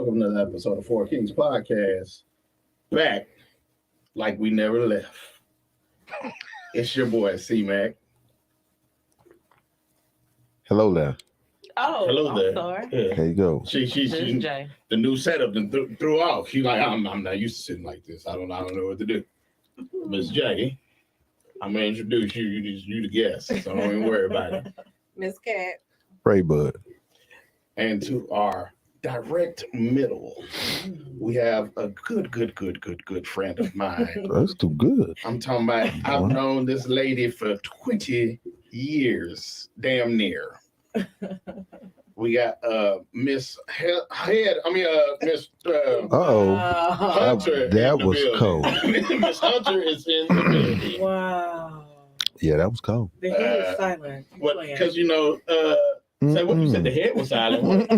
welcome to another episode of Four Kings Podcast. Back like we never left. It's your boy C Mac. Hello there. Oh, Hello there. I'm sorry. Yeah. There you go. She This is Jay. the new setup and threw off. She like, I'm not used to sitting like this. I don't know what to do. Miss J, I'm gonna introduce you. You the guest, so don't even worry about it. Miss Cat. Ray Bud. And to our direct middle, we have a good friend of mine. That's too good. I'm talking about, I've known this lady for 20 years, damn near. We got Miss Miss Uh-oh. Hunter. That in the was building. cold. Miss Hunter is in the building. Wow. Yeah, that was cold. The head is silent. Because say what you said, the head was silent. What?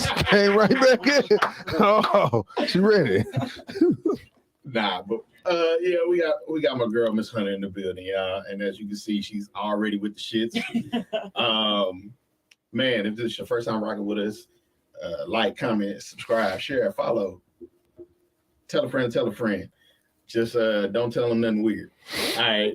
She came right back in. Oh, she ready. Nah, but yeah, we got my girl Miss Hunter in the building, y'all. And as you can see, she's already with the shits. Man, if this is your first time rocking with us, like, comment, subscribe, share, follow. Tell a friend. Just don't tell them nothing weird. All right.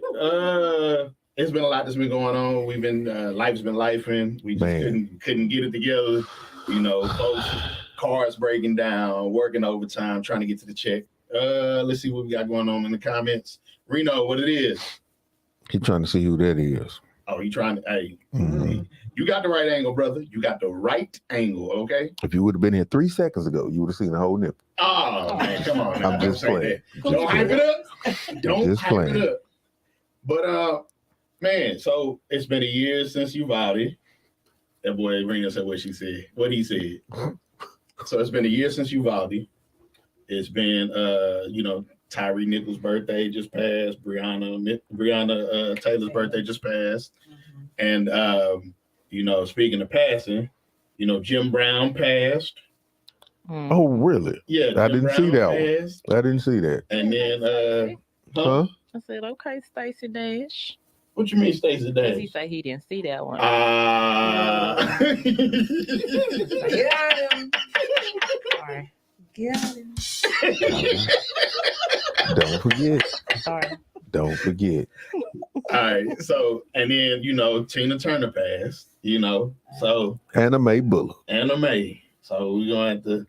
It's been a lot that's been going on. We've been life's been lifing. We just couldn't get it together. You know, folks, cars breaking down, working overtime, trying to get to the check. Let's see what we got going on in the comments. Reno, what it is? He trying to see who that is. Oh, you trying to? Hey, Mhm. you got the right angle, brother. You got the right angle. Okay. If you would have been here 3 seconds ago, you would have seen the whole nipple. Oh man, come on. Now. I'm just Don't say playing. that. Don't hype it up. Don't Just hype playing. it up. But man, so it's been a year since Uvalde. That boy Reno said what she said. What he said. So it's been a year since Uvalde. It's been Tyree Nichols' birthday just passed. Breonna Taylor's birthday just passed. And speaking of passing, Jim Brown passed. Oh, really? Yeah, I Jim didn't see Brown that passed. I didn't see that. And then Huh? I said, okay, Stacey Dash. What you mean, Stacey Because he Dash? said he didn't see that one. Get him. Sorry. Get him. Don't forget. Sorry. Don't forget. All right, so and then Tina Turner passed, so Anna Mae Bullock. Anna Mae. So we're gonna have to.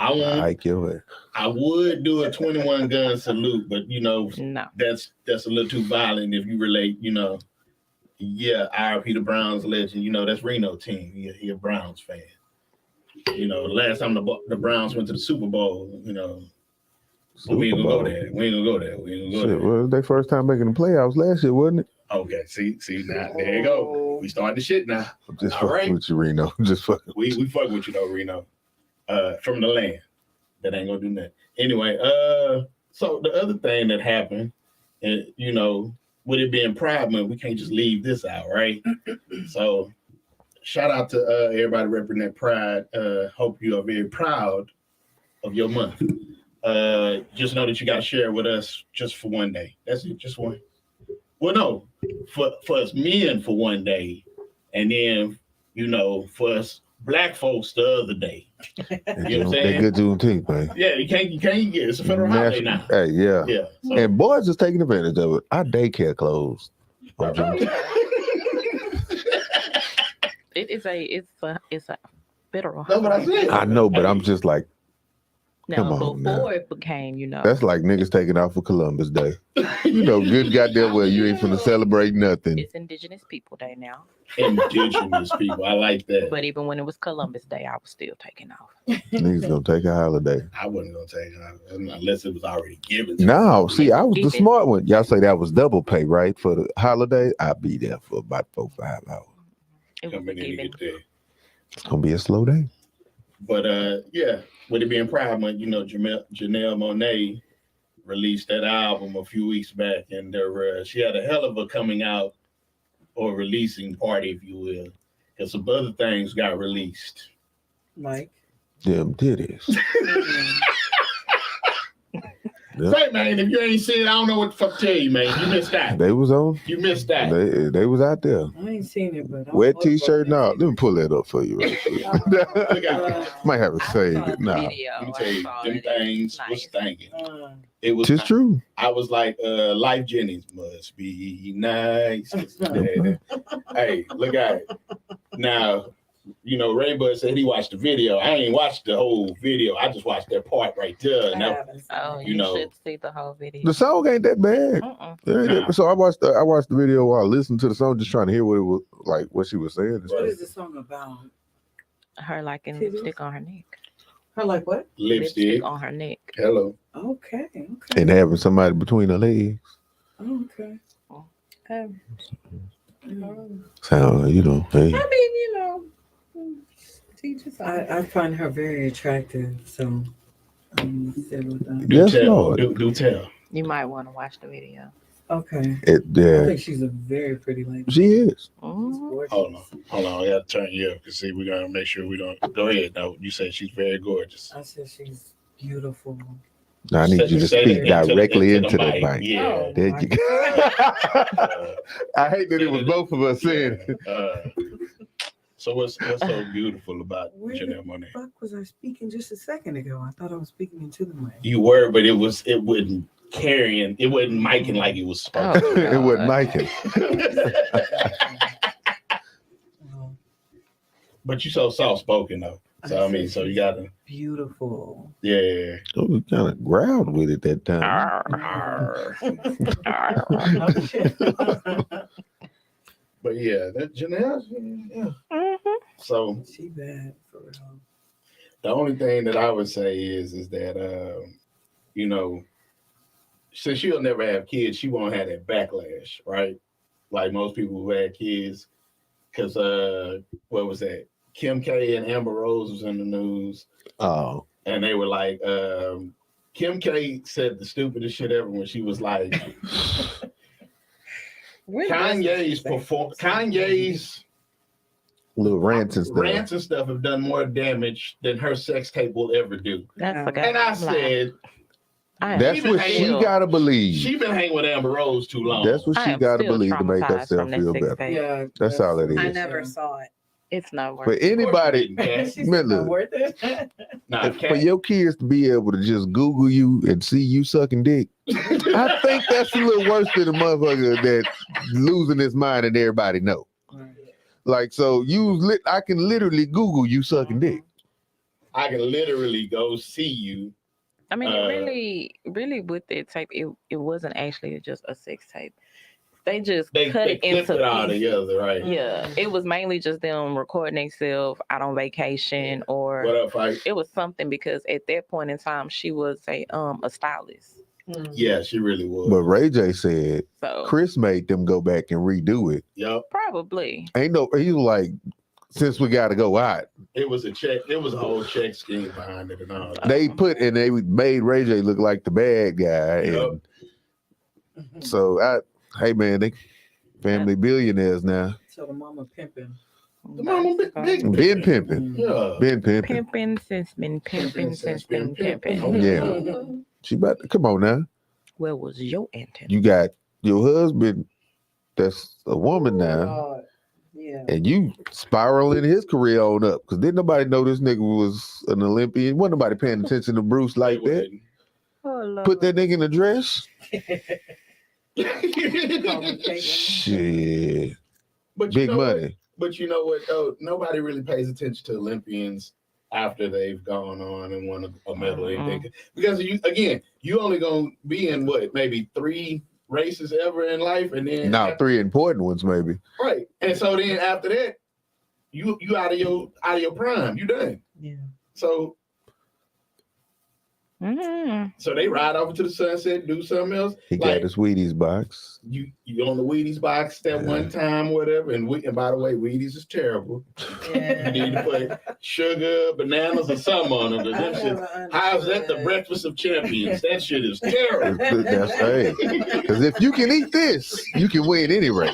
I Like your ass. I would do a 21 gun salute, but No. that's a little too violent if you relate. Yeah, RP the Browns legend. That's Reno team. He a Browns fan. Last time the Browns went to the Super Bowl. But we ain't gonna go there. We ain't gonna go there. Shit, well, their first time making the playoffs last year, wasn't it? Okay, see now. There you go. We starting the shit now. I'm just All fucking right. with you, Reno. Just fucking. We fuck with you though, Reno. From the land. That ain't gonna do nothing. Anyway, so the other thing that happened, and with it being Pride Month, we can't just leave this out, right? So shout out to everybody representing Pride. Hope you are very proud of your month. Just know that you gotta share with us just for one day. That's it, just one. Well, no, for us men for one day, and then for us Black folks the other day. You know what I'm They saying? good Juneteenth, man. Yeah, you can't get it's a federal holiday now. Hey, yeah. Yeah. So, And boys is taking advantage of it. Our daycare closed. on Juneteenth. It's a federal. That's what I holiday. said. I know, but I'm just like, come Now, on before now. it became, that's like niggas taking off for Columbus Day. Good goddamn well, you ain't finna celebrate nothing. it's Indigenous People Day now. Indigenous people. I like that. But even when it was Columbus Day, I was still taking off. Niggas gonna take a holiday. I wasn't gonna take it unless it was already given to No, see, I was the Keep it. smart one. Y'all say that was double pay, right? For the holiday, I'd be there for about 4-5 hours. It was coming in to given. get there. It's gonna be a slow day. But yeah, with it being Pride Month, Janelle Monáe released that album a few weeks back, and she had a hell of a coming out or releasing party, if you will, because some other things got released. Mike. Them titties. Yeah. Say, man, if you ain't seen it, I don't know what the fuck to tell you, man. You missed that. They was on. You missed that. They was out there. I ain't seen it, but Wet t-shirt. No, let me pull that up for you right quick. Look out. Might have to save it. Nah, Video. Let me tell you, I saw them it. It was things was nice. thinking. It was. it's true. I was like, Life Jennings must be nice. Hey, look at it. Now, you know, Rainbow said he watched the video. I ain't watched the whole video. I just watched that part right there. And that, Oh, You you know. should see the whole video. The song ain't that bad. Mm-mm. It ain't that- So I watched the video while I listened to the song, just trying to hear what it was like, what she was saying. What is the song about? Her liking Titties? lipstick on her neck. Her like what? lipstick. on her neck. Hello. Okay. And having somebody between her legs. Okay. Um, Sound, you know, hey. I mean, you know, teachers. I find her very attractive, so I'm still with that. Do Yes, tell. Lord. Do tell. You might want to watch the video. Okay. I Yeah, think she's a very pretty lady. she is. Mhm. She's gorgeous. Hold on. I got to turn you up because see, we're going to make sure we don't. Go ahead. No, you said she's very gorgeous. I said she's beautiful. Now I need you to Say speak that directly into into the that mic. Yeah. Oh, There my you go. I hate that it was both of us saying it. So what's so beautiful about Where Janelle Monáe? the fuck was I speaking just a second ago? I thought I was speaking into the mic. You were, but it wasn't carrying, it wasn't miking like it was supposed Oh, It wasn't God. Miking. to. Oh, But you so soft spoken though. So I mean, so you gotta, beautiful. yeah. Oh, we kind of growled with it that time. Arr. Oh, shit. But yeah, that Janelle, yeah. Mhm. So She bad for real. the only thing that I would say is that you know, since she'll never have kids, she won't have that backlash, right? Like most people who had kids, because what was that? Kim K and Amber Rose was in the news, Oh, and they were like, Kim K said the stupidest shit ever when she was like, Kanye's little rants and stuff. rants and stuff have done more damage than her sex tape will ever do. That's a And I goddamn lie. said, I am That's Even what hang she still- gotta believe. she been hanging with Amber Rose too long. That's what I she am gotta still believe to make traumatized herself from that feel sex better. tape. Yeah, That's all it is. I never saw it. It's not For worth it. anybody, She's Man, not look. worth it. Nah, for your kids to be able to just Google you and see you sucking dick, I think that's a little worse than a motherfucker that losing his mind and everybody know. Like, so I can literally Google you sucking dick. I can literally go see you. I mean, Uh, really with that tape, it wasn't actually just a sex tape. They just They cut it clipped into it all pieces. together, right? Yeah, it was mainly just them recording themselves out on vacation, or What up, fight? it was something because at that point in time she was a stylist. Yeah, she really was. But Ray J said So Chris made them go back and redo it. Yep. probably. He was like, since we got to go out, It was a check. It was a whole check scheme behind it and all that. they made Ray J look like the bad guy. Yep. And so hey man, they family billionaires now. So the mama pimping. The mama big Been pimping. Yeah. Been pimping. Pimping since been pimping since been pimping. Oh, Yeah. She about to come on now. Where was your antenna? You got your husband that's a woman now, God. Yeah. and you spiraling his career on up. Cause didn't nobody know this nigga was an Olympian. Wasn't nobody paying attention to Bruce like They that. wouldn't. Oh, Lord. Put that nigga in a dress. Shit. Shit. But you Big know what? money. But you know what though? Nobody really pays attention to Olympians after they've gone on and won a medal or anything. Because you only gonna be in what, maybe 3 races ever in life, and then Now 3 important ones maybe. right. And so then after that, you out of your prime. You done. Yeah. So Mhm. so they ride off into the sunset, do something else. He Like, got his Wheaties box. you on the Wheaties box that one time, whatever. And by the way, Wheaties is terrible. You need to put sugar, bananas, or something on them. 'Cause them shit, how's that the breakfast of champions? That shit is terrible. That's hey. Because if you can eat this, you can win any race.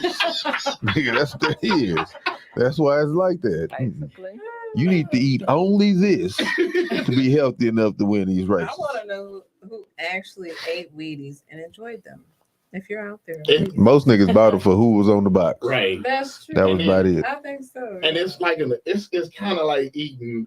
Nigga, that's what it is. That's why it's like that. Basically. You need to eat only this to be healthy enough to win these I races. want to know who actually ate Wheaties and enjoyed them. If you're out there, Most niggas bought it for who was on the box. Right. that's true. That was about it. I think so. And it's like it's kind of like eating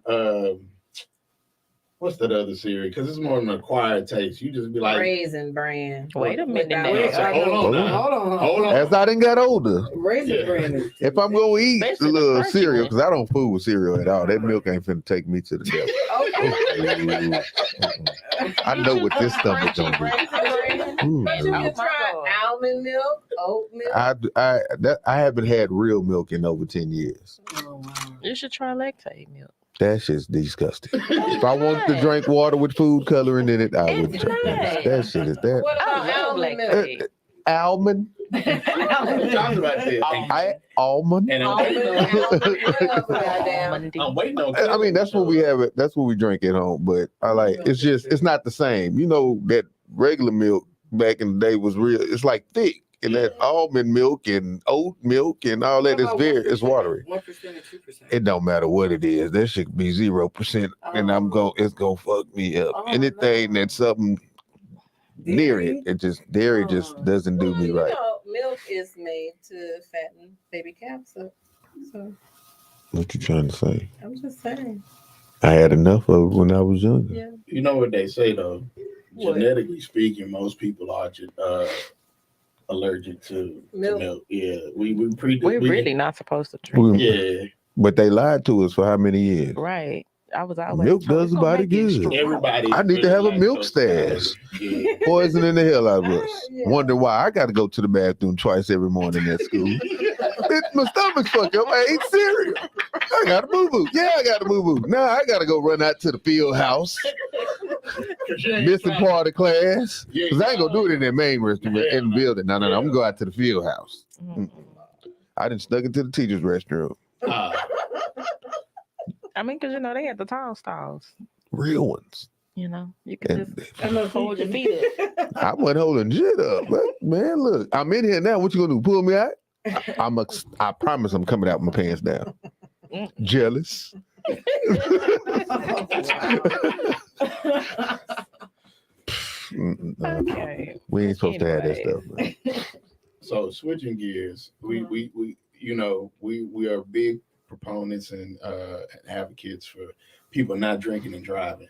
what's that other cereal? Because it's more of an acquired taste. You just be like, Raisin Bran. Wait a minute Without- now. Wait, I hold know. on now. Hold on. As I done got older, Raisin Yeah. Bran is. if I'm gonna eat Especially the the little crunchy cereal, one. because I don't fool with cereal at all. That milk ain't finna take me to the devil. Okay. I know what this stomach Crunchy gonna Raisin Bran. do. Ooh, But you no. can try God. almond milk, oat milk. I haven't had real milk in over 10 years. Oh, wow. You should try lactate milk. That shit's disgusting. If I wanted to drink water with food coloring in it, I would It's drink not. that. That shit is that. What I about love almond milk? lactate. Almond? what you talking about there? Almond? And Almond milk, goddamn. I'm waiting on. I mean, that's what we have it. That's what we drink at home. But I like it's not the same. You know, that regular milk back in the day was real. It's like thick. And that almond milk and oat milk and all that is very it's watery. 1% or 2%. It don't matter what it is. That should be 0%. And it's gonna fuck me up. Oh, Anything no. that's something near it, dairy just doesn't do me Well, right. You know, milk is made to fatten baby calves up. So What you trying to say? I'm just saying. I had enough of it when I was younger. Yeah. You know what they say though? What? Genetically speaking, most people are allergic to milk. Yeah, we We're really not supposed to drink. We- Yeah, But they lied to us for how many years? Right. I was always Milk told, does "It's the gonna body make you good." strong." everybody. I need to have a milk stash. Yeah. Poisoning the hell out of us. Yeah. Wonder why I got to go to the bathroom twice every morning at school. My stomach's fucked up. I ate cereal. I got a boo boo. Yeah, I got a boo boo. Now I got to go run out to the field house, missing part of class. Because I ain't going to do it in that main restaurant in the building. No. I'm going to go out to the field house. Mhm. I done snuck into the teacher's restroom. I mean, because they had the tall stalls. Real ones. You could And just hold your feet up. I wasn't holding shit up. But man, look, I'm in here now. What you gonna do? Pull me out? I promise I'm coming out with my pants down. Jealous. No, Okay. we ain't supposed to have that Anyway. stuff, man. So switching gears, we are big proponents and advocates for people not drinking and driving.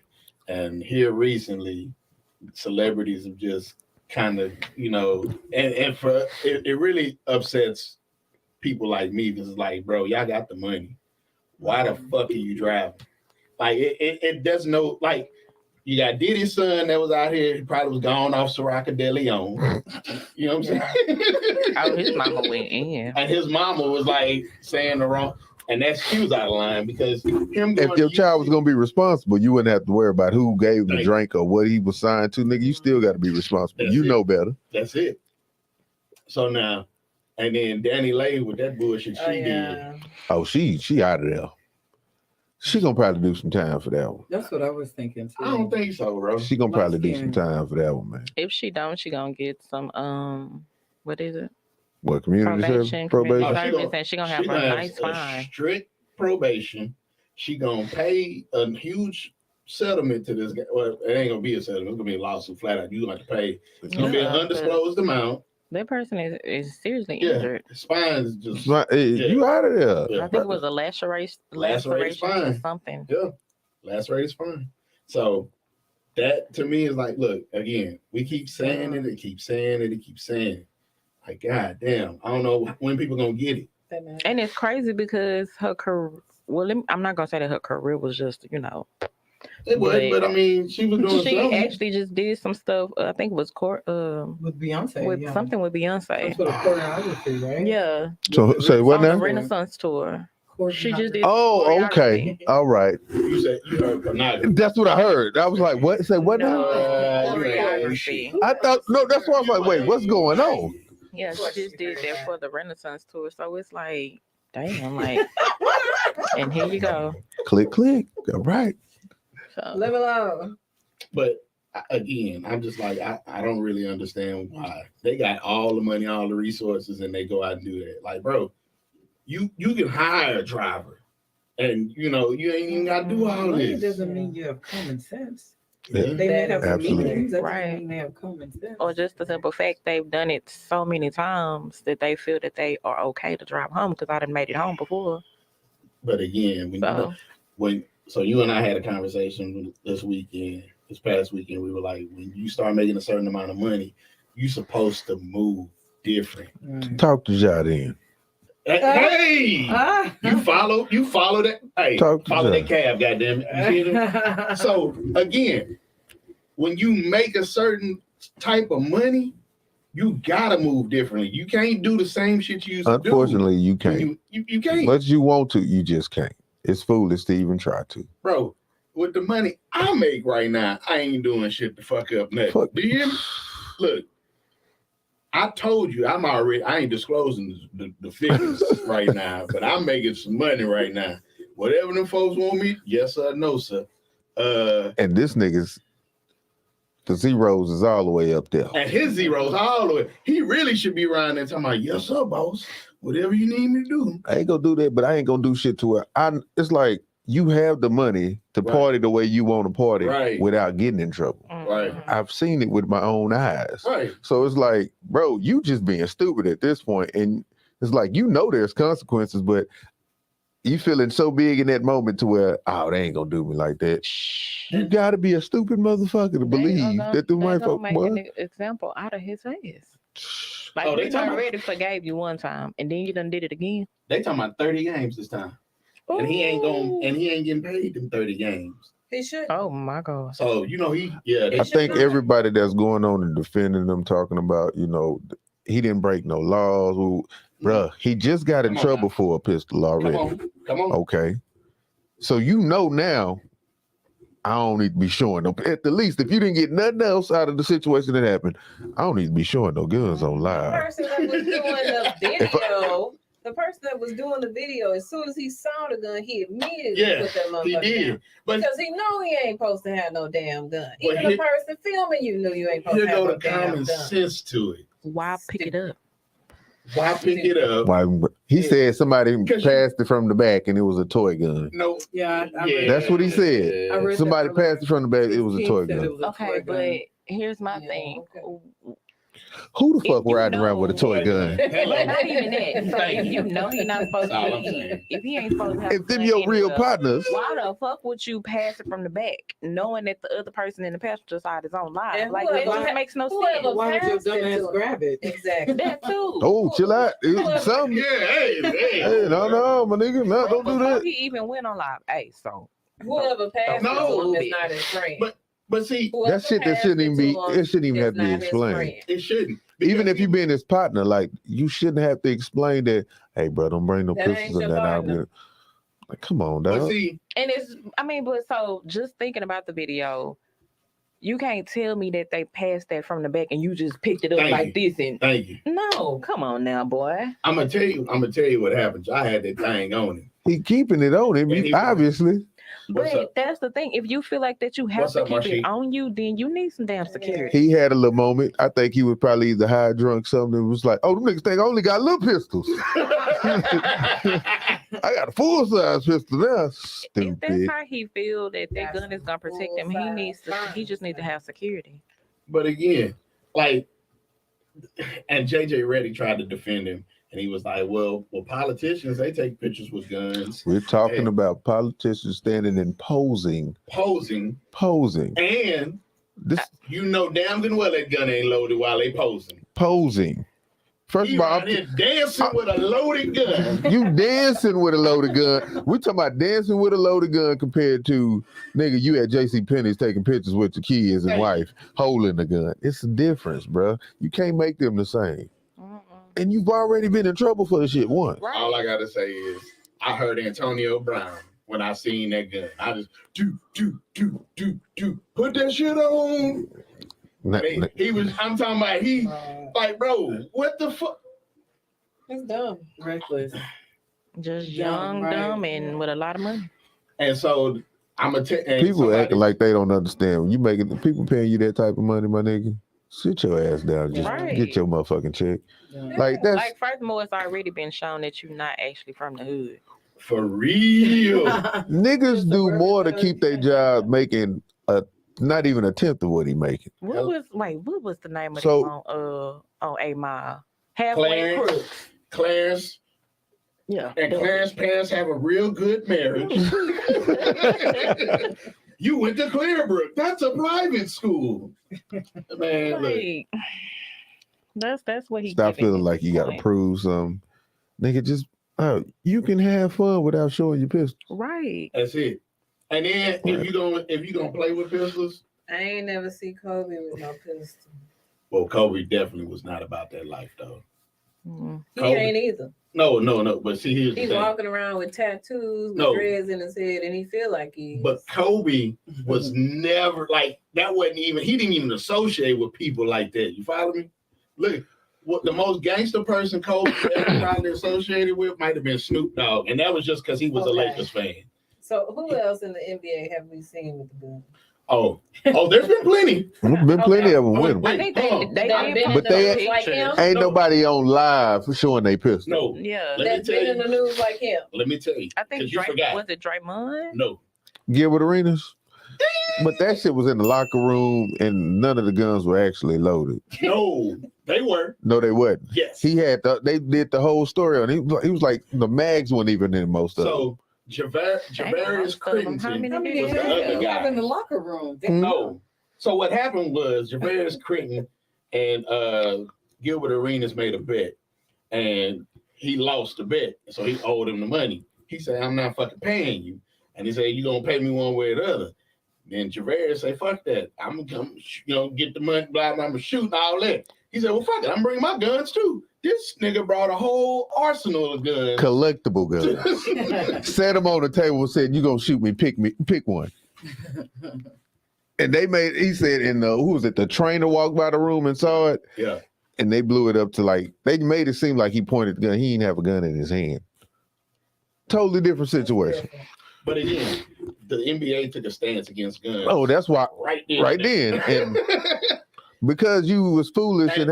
And here recently, celebrities have just kind of, and for it really upsets people like me because it's like, bro, y'all got the money. Why the fuck are you driving? Like it doesn't know, like you got Diddy's son that was out here, he probably was gone off Sriracha De Leon. You know what I'm saying? Oh, his mama went in. And his mama was like saying the wrong, and she was out of line because him. If your child was gonna be responsible, you wouldn't have to worry about who gave him the Right. drink or what he was signed to. Nigga, you still got to be responsible. That's You it. know better. That's it. So now, and then Danny Lay with that bullshit she Oh, did. yeah. Oh, she out of there. She gonna probably do some time for that one. That's what I was thinking too. I don't think so, bro. She gonna probably do some Light skin. time for that one, man. If she don't, she gonna get some what is it? What community service? Probation. Probation? Oh, she Service, gonna- and she gonna have She a gonna nice have a fine. strict probation. She gonna pay a huge settlement to this guy. Well, it ain't gonna be a settlement. It's gonna be a lawsuit flat out. You gonna have to pay. It's gonna be an Yeah, undisclosed amount. That person is seriously Yeah, injured. spine is just You out of there. Yeah. I think it was a laceration or spine. something. Yeah, lacerated spine. So that to me is like, look, again, we keep saying it, keep saying it, keep saying it. Like, god damn, I don't know when people gonna get it. And it's crazy because her career. Well, I'm not gonna say that her career was just It was, but I mean, she was doing she something. actually just did some stuff. I think it was With Beyonce. with yeah. something with Beyonce. Some sort of choreography, right? Yeah, So say what on the now? Renaissance tour. She just did. Oh, okay. choreography. All right. You said you heard pornography. That's what I heard. I was like, what? Say what now? No, you ain't choreography. I thought no, that's why I was like, wait, what's going on? Yeah, she just did that for the Renaissance tour. So it's like, damn, like, and here you go. Click, click. All right. So, Live alone. But again, I'm just like, I don't really understand why they got all the money, all the resources, and they go out and do that. Like, bro, you can hire a driver. And you know, you ain't even gotta do all Money this. doesn't mean you have common sense. Yeah. They may have Absolutely. meanings, that Right. doesn't mean they have common sense. Or just the simple fact they've done it so many times that they feel that they are okay to drive home because I done made it home before. But again, So you and I had a conversation this past weekend, we were like, when you start making a certain amount of money, you supposed to move different. Right. Talk to Ja then. Hey, you follow that. Hey, Talk to follow Ja. that cab, goddamn it. You see them? So again, when you make a certain type of money, you gotta move differently. You can't do the same shit you used to do. Unfortunately, you When can't. You can't, But you want to, you just can't. It's foolish to even try to. bro. With the money I make right now, I ain't doing shit to fuck up nothing. Fuck. Do you hear me? Look, I told you I ain't disclosing the figures right now, but I'm making some money right now. Whatever them folks want me, yes or no, sir. And this nigga's, the zeros is all the way up there. And his zeros all the way. He really should be around there talking about, yes, sir, boss. Whatever you need me to do. I ain't gonna do that, but I ain't gonna do shit to her. It's like you have the money to Right. party the way you want to party Right. without getting in trouble. Right. I've seen it with my own eyes. Right. So it's like, bro, you just being stupid at this point. And it's like, you know, there's consequences, but you feeling so big in that moment to where, oh, they ain't gonna do me like that. You gotta be a stupid motherfucker to believe that the white folk, make boy. an example out of his ass. Like Oh, they we talking about- already forgave you one time, and then you done did it again. They talking about 30 games this time. And he ain't getting paid them 30 games. He should. Oh my god. So, you know, I think everybody that's going on and defending them, talking about, you know, he didn't break no laws. Well, bruh, he just got in Come on trouble now. for a pistol already. Come on. Okay. So you know now, I don't need to be showing them. At the least, if you didn't get nothing else out of the situation that happened, I don't need to be showing no guns on The live. person that was doing the video, as soon as he saw the gun, he immediately Yeah, put that He motherfucker did. down. But Because he know he ain't supposed to have no damn gun. But Even the person filming you knew you ain't supposed here to have go no the damn common gun. sense to it. Why pick it up? Why pick it up? Why? He said somebody 'Cause passed it from the back and it was a toy gun. No. Yeah, I read That's what he said. I read that Somebody earlier. passed it from the back, it was a He toy said gun. it was a Okay, toy but gun. here's my Yeah, thing. Who the If fuck you riding around with a know- toy gun? But not even that. So Thank if you. you know he's not supposed That's all to I'm be, saying. if he ain't supposed to have If a them gun your real anywhere, partners, why the fuck would you pass it from the back, knowing that the other person in the passenger side is on live? And Like whoever it just pa- makes no whoever sense. Why would your passed it dumbass to him. grab it? Exactly. That too. oh, chill out. It's something. Yeah, hey. Hey, no, my nigga, no, don't do Before that. he even went on live. Hey, so Whoever passed No. it to him is not his friend. But see, Whoever That shit that passed shouldn't it even to be. him It shouldn't even is have to be not his explained. friend. it shouldn't. Even Because if you been his partner, like you shouldn't have to explain that. Hey, bro, don't bring no That ain't pistols in your that partner. outfit. Like, come on, But dog. see, and it's but so just thinking about the video, you can't tell me that they passed that from the back and you just picked it up Thank like this and thank you. no, come on now, boy. I'm gonna tell you what happened. I had that thing on him. He keeping it on him, And he- obviously. What's But up? that's the thing. If you feel like that you have What's to up, keep Marcy? it on you, then you need some damn security. He had a little moment. I think he was probably either high, drunk, something. It was like, oh, them niggas think I only got little pistols. I got a full size pistol now. If that's Stupid. how he feel that That's gun is gonna protect him, he full-size needs to. He just needs to have security. But again, like, and JJ Reddy tried to defend him, and he was like, "Well, politicians they take pictures with guns, We're talking Hey. about politicians standing and posing. posing, and This you know damn good well that gun ain't loaded while they posing. posing. First He of all, out here dancing with a loaded gun. you dancing with a loaded gun. We talking about dancing with a loaded gun compared to nigga, you at JC Penney's taking pictures with your kids and Hey. wife holding the gun. It's a difference, bro. You can't make them the same. And you've already been in trouble for the shit once. Right. All I gotta say is, I heard Antonio Brown when I seen that gun. I just do, put that shit on. Na- na- He was. I'm talking about he. Like, bro, what the fuck? It's dumb. Reckless. Just Young, young, right. dumb, and with a lot of money. And so I'm gonna tell People acting like they don't understand. When you making people paying you that type of money, my nigga, sit your ass down. Just Right. get your motherfucking check. Yeah. Like that's Like, furthermore, it's already been shown that you're not actually from the hood. For real. Niggas do more to keep their job making not even a tenth of what he making. What was the name of So- them on A Mile? Halfway Clarence. Crooks. Clarence Yeah. and Clarence's parents have a real good marriage. You went to Clearbrook. That's a private school. Man, look. Like, that's what he Stop giving feeling at like this you gotta point. prove something. Nigga, just you can have fun without showing your pistol. Right. That's it. And then if you gonna play with pistols, I ain't never see Kobe with no pistol. well, Kobe definitely was not about that life though. Mm. He Kobe. ain't either. No. But see, here's the He's thing. walking around with tattoos, with No. dreads in his head, and he feel like he is. But Kobe was never like that. Wasn't even he didn't even associate with people like that. You follow me? Look, what the most gangster person Kobe ever probably associated with might have been Snoop Dogg, and that was just because he was a Okay. Lakers fan. So who else in the NBA have we seen with the gun? Oh, there's been plenty. There's been plenty of them with them. I think they Hold on. they That did been put in the those news like him? pictures. Ain't No. nobody on live for showing their pistol. No, Yeah. Let me That's tell been in you. the news like him. Let me tell you. I think 'Cause you Drake forgot. was it Draymond? No, Gilbert Arenas. But that shit was in the locker room and none of the guns were actually loaded. no, they were. No, they wasn't. Yes. He had they did the whole story on it. He was like the mags weren't even in most of them. So Javarius How many Crittenton How many was the guns other you have guy. in the locker room? No. So what happened was Javarius Crittenton and Gilbert Arenas made a bet, and he lost the bet, so he owed him the money. He said, "I'm not fucking paying you," and he said, "You gonna pay me one way or the other." Then Javarius said, "Fuck that! I'm gonna come, get the money, blah blah. I'm gonna shoot and all that." He said, "Well, fuck it, I'm bringing my guns too." This nigga brought a whole arsenal of guns. Collectible guns. Set them on the table and said, "You gonna shoot me? Pick one." And he said, who was it? The trainer walked by the room and saw it, Yeah. and they blew it up to they made it seem like he pointed the gun. He didn't have a gun in his hand. Totally different situation. But again, the NBA took a stance against guns. Oh, that's why right there. right then. And because you was foolish and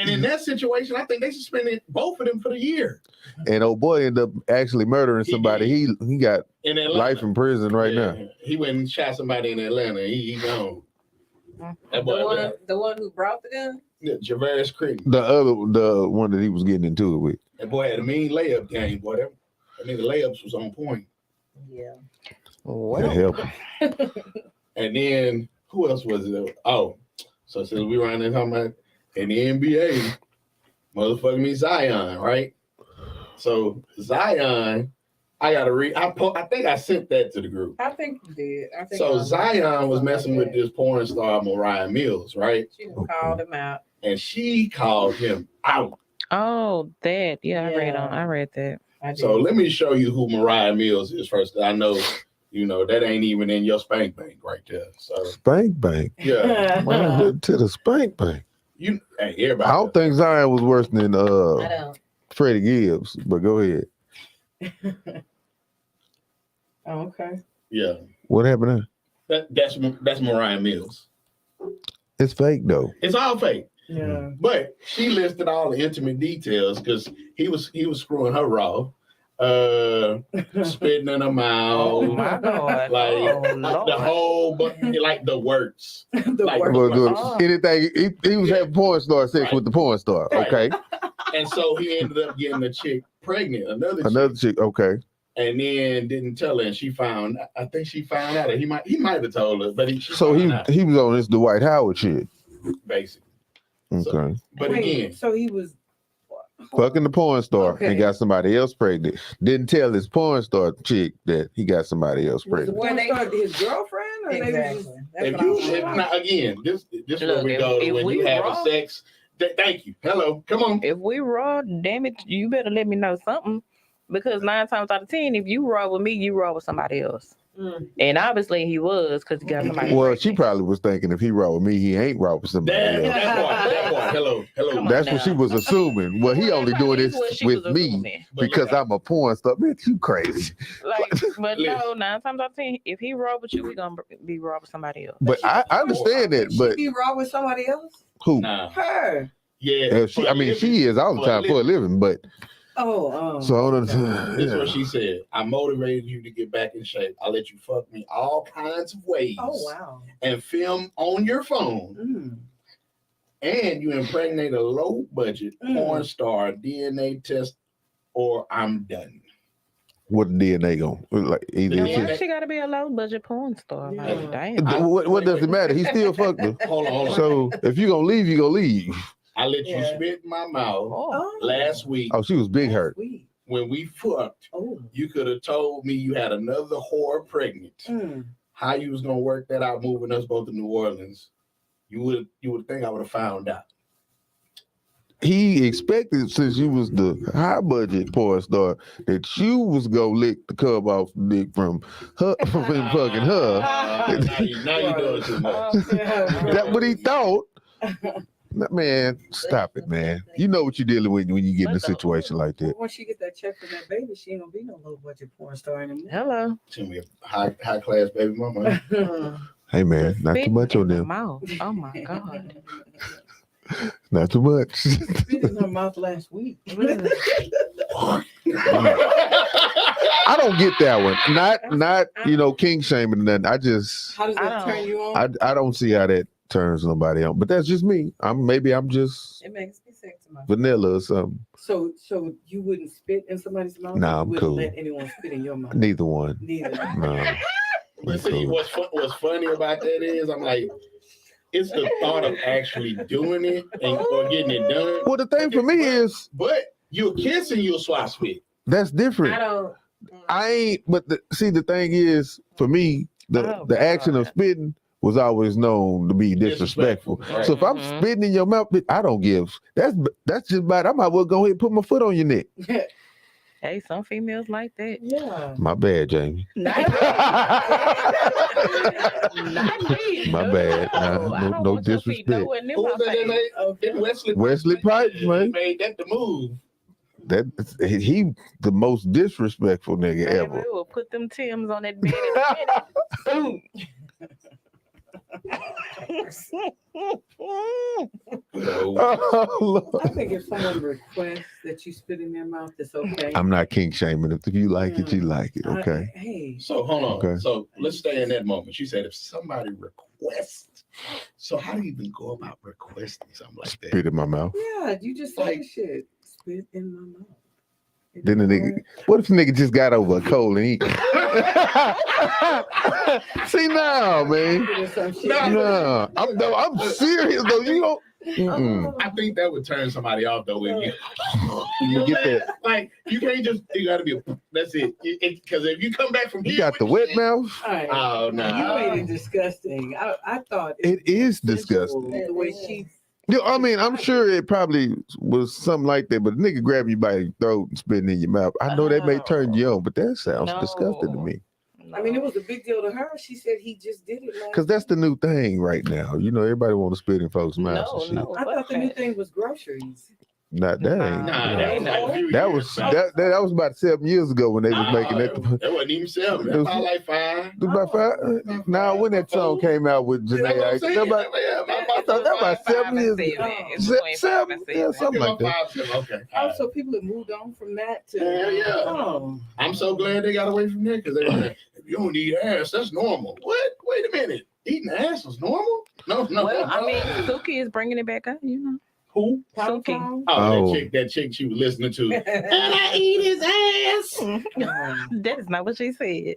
in that situation, I think they suspended both of them for the year. and old boy ended up actually murdering He somebody. He got In Atlanta. life in prison right now. He went and shot somebody in Atlanta. He gone. That boy, The one who brought the gun? Javarius Crittenton. The one that he was getting into it with. That boy had a mean layup game, boy. That nigga layups was on point. Yeah. To help him. And then who else was it? Oh, so since we were on there talking about in the NBA, motherfucking me Zion, right? So Zion, I gotta read. I think I sent that to the group. I think you did. I think So I Zion was something messing like with that. this porn star Mariah Mills, right? She called him out. And she called him out. Oh, that. Yeah, Yeah. I read that. I did. So let me show you who Mariah Mills is first. 'Cause I know, that ain't even in your spank bank right there. So Spank bank. yeah, What happened to the spank bank? hey, everybody. I don't think Zion was worse than I don't. Freddie Gibbs, but go ahead. Oh, okay. Yeah, What happened there? that's Mariah Mills. It's fake though. It's all fake. Yeah. But she listed all the intimate details because he was screwing her raw, spitting in her mouth, Oh my God. like Oh, the Lord. whole, like the works. The Like- work. Well, good. Oh. Anything he was having porn star sex Right. with the porn star. Right. Okay. And so he ended up getting a chick pregnant, another Another chick, chick. Okay. and then didn't tell her. And I think she found out. Or he might have told her, but she So found out, he was on this Dwight Howard shit. basically. Okay. But again, So he was Fucking the porn star Okay. and got somebody else pregnant. Didn't tell his porn star chick that he got somebody else Was the pregnant. one When they started his girlfriend, or they was exactly. just, That's if what I'm you saying. now again, this where Look, we go to if when we you having raw- sex. Thank you. Hello, come on. If we raw, damn it, you better let me know something. Because 9 times out of 10, if you raw with me, you raw with somebody else. Mm. And obviously he was because he got somebody. Well, pregnant. she probably was thinking if he raw with me, he ain't raw with somebody else. That part. Hello. Come on. That's what she was assuming. Well, he only doing this What she with was me assuming. But because look, I'm a porn star. Bitch, you crazy. Like, but no, Listen. 9 times out of 10, if he raw with you, we gonna be raw with somebody else. But I understand that. she But be raw with somebody else? who? Nah. Her. Yeah. She is all the time for a living. But So I don't This is understand. what she said. I motivated you to get back in shape. I let you fuck me all kinds of ways. Oh wow. And film on your phone. Mm. And you impregnate a low budget Mm. porn star DNA test, or I'm done. What the DNA going? Like either Yeah. it's Why just- she gotta be a low budget porn star? Yeah. Like, damn. what does it matter? He still fucked her. Hold on. So if you gonna leave, you gonna leave. I let you Yeah. spit in my mouth Oh. last week Oh, she was big hurt. Sweet. when we fucked. Oh. You could have told me you had another whore pregnant. Mm. How you was gonna work that out, moving us both to New Orleans? You would think I would have found out. He expected, since you was the high budget porn star, that you was gonna lick the cub off the dick from her from him fucking her. Now you doing too much. That's what he thought. Man, stop it, man. You know what you're dealing with when you get in a situation like that. Once she get that check for that baby, she ain't gonna be no low budget porn star anymore. Hello. Tell me a high class baby mama. Hey man, not too Spit much on in my them. mouth. Oh my god. Not too much. Spit in her mouth last week. I don't get that one. Not king shaming or nothing. I just How does I that don't- turn you on? I don't see how that turns nobody on. But that's just me. I'm just It makes me sick to my vanilla or something. So you wouldn't spit in somebody's mouth? Nah, You I'm wouldn't cool. Let anyone spit in your mouth? Neither one. Neither. No. But see, Cool. what's funny about that is I'm like, it's the thought of actually doing it or getting it done. Well, the thing for me is But you'll kiss and you'll swap spit. that's different. I don't. I ain't. But the thing is, for me, the Oh, action of God. spitting was always known to be disrespectful. Right. So if I'm Mhm. spitting in your mouth, I don't give. That's just bad. I might well go ahead and put my foot on your neck. Hey, some females like that. Yeah. My bad, Jamie. Not me. My bad. Nah, I no- don't no want your feet disrespect. nowhere near Who my was that face. made? Wesley Wesley Pipes, He man. made that the move. That he the most disrespectful nigga Baby, ever. we'll put them Tims on that bed in a minute. Boom. Oh, Lord. I think if someone requests that you spit in their mouth, it's okay. I'm not king shaming. If you like it, you like it. Okay. Hey. So hold on. Okay. So let's stay in that moment. She said if somebody requests, so how do you even go about requesting something like that? Spit in my mouth. Yeah, you just say Like- shit. Spit in my mouth. Then the nigga, what if the nigga just got over a cold and he? See now, man. No, I'm serious though. You don't. Mm-mm. I think that would turn somebody off though. When You get that? like you can't just you got to be. That's it. Because if you come back from You here got the with wet shit- mouth. All right. Oh You no. made it disgusting. I thought It is sensual, disgusting. the way she. Yeah, I mean, I'm sure it probably was something like that, but a nigga grab you by your throat and spitting in your mouth. I know that may turn you on, but that sounds disgusting to No. me. I mean, it was a big deal to her. She said he just did it. Cause that's the new thing right now. You know, everybody want to spit in folks' mouths and shit. No, I thought fuck the new that. thing was groceries. Not that Nah. ain't. Nah, no. that was like a few That years was back. that was about 7 years ago when they was making that. That wasn't even 7. That was probably like 5. About five. Now when that song came out with That's what Janae, I'm Aiko, saying. that about, I thought that about 7 years ago. It's between 5 Seven, and yeah, 7. something like that. 5, 7. Okay. Oh, so people have moved on from that to. Hell yeah. Oh. I'm so glad they got away from that because they were like, if you don't eat ass, that's normal. What? Wait a minute. Eating ass was normal? No. Well, I mean, Suki is bringing it back up, you know. Who? Suki. Oh, Oh. that chick she was listening to. And I eat his ass. That is not what she said.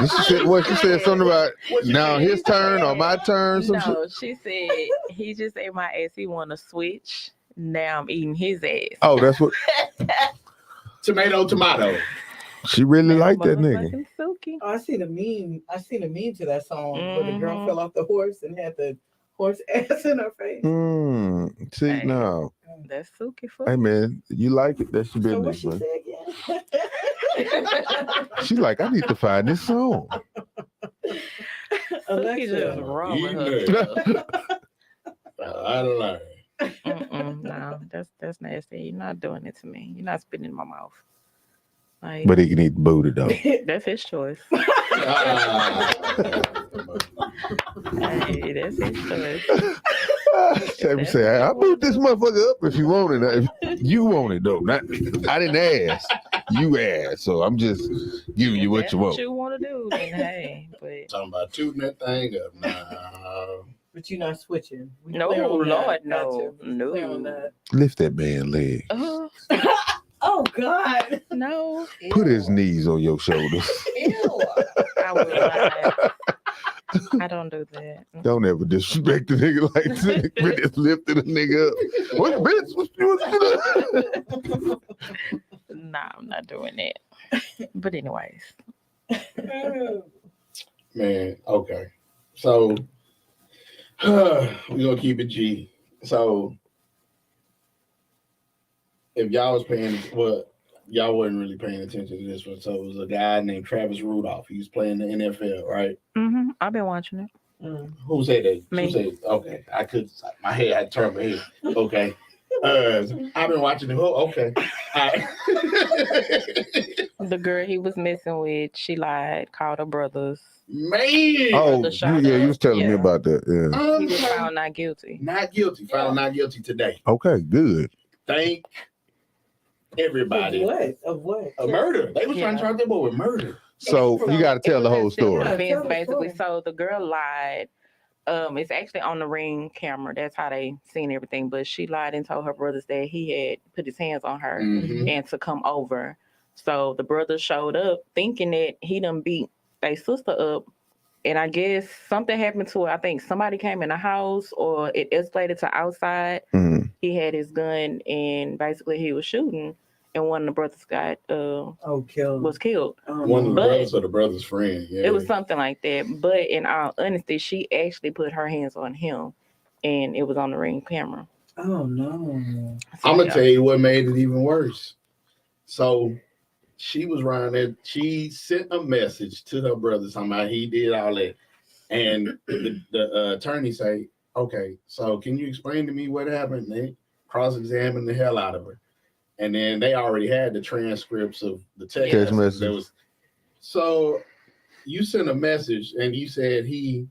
She said, what she said something about What she now said? his turn or my turn. Some shit. No, she said he just ate my ass. He want to switch. Now I'm eating his ass. Oh, that's what Tomato. she really liked that nigga. Motherfucking Suki. Oh, I seen a meme to that song where the girl Mhm. fell off the horse and had the horse ass in her face. See Hey. now, That's Suki for hey man, you like it? That's your So what business, she man. said again? She like, I need to find this song. Suki just wrong with her. Eating stuff. I learned. No, that's nasty. You're not doing it to me. You're not spitting in my mouth. Like, But he can eat booty though. that's his choice. Ah. Hey, that's his choice. Sammy say, I boot this motherfucker up if you want it. If you want it though. Not, I didn't ask. You asked, so I'm just giving you what That's you want. What you want to do? Then hey, but Talking about tooting that thing up. Nah. But you're not switching. We no, clear on that. Lord, no, Gotcha. We clear on no. that. Lift that man leg. Oh God. No, Put his knees on your shoulders. Ew. I will not. I don't do that. Don't ever disrespect the nigga like that. But just lifting a nigga up. What bitch? What you Nah, I'm not doing that. But anyways, Man, okay. So we're gonna keep it G. So if y'all was paying y'all wasn't really paying attention to this one. So it was a guy named Travis Rudolph. He was playing the NFL, right? I've been watching it. Who said that? Me. Who said okay? I could my head had turned my head. Okay. I've been watching it. Oh, okay. The girl he was messing with, she lied, called her brothers. Man. Oh, The shot. yeah, you was telling me Yeah. about that. Yeah. He was found not guilty. Not guilty. Found not guilty today. Okay, good. Thank everybody. Of what? A murder. They was trying to Yeah. charge that boy with murder. So you got to tell the whole story. Yeah. Vince, tell the basically. story. So the girl lied. It's actually on the Ring camera. That's how they seen everything. But she lied and told her brothers that he had put his hands on her Mhm. and to come over. So the brothers showed up thinking that he done beat their sister up. And I guess something happened to her. I think somebody came in the house or it escalated to outside. Mhm. He had his gun and basically he was shooting. And one of the brothers was killed. One of the But- brothers or the brother's friend. Yeah. It was something like that. But in all honesty, she actually put her hands on him and it was on the Ring camera. Oh no. So, I'm gonna yeah. tell you what made it even worse. So she was around there. She sent a message to her brother. Somebody he did all that, and the attorney say, "Okay, so can you explain to me what happened?" And they cross-examined the hell out of her, and then they already had the transcripts of the text Text message. That message. was so. You sent a message, and you said he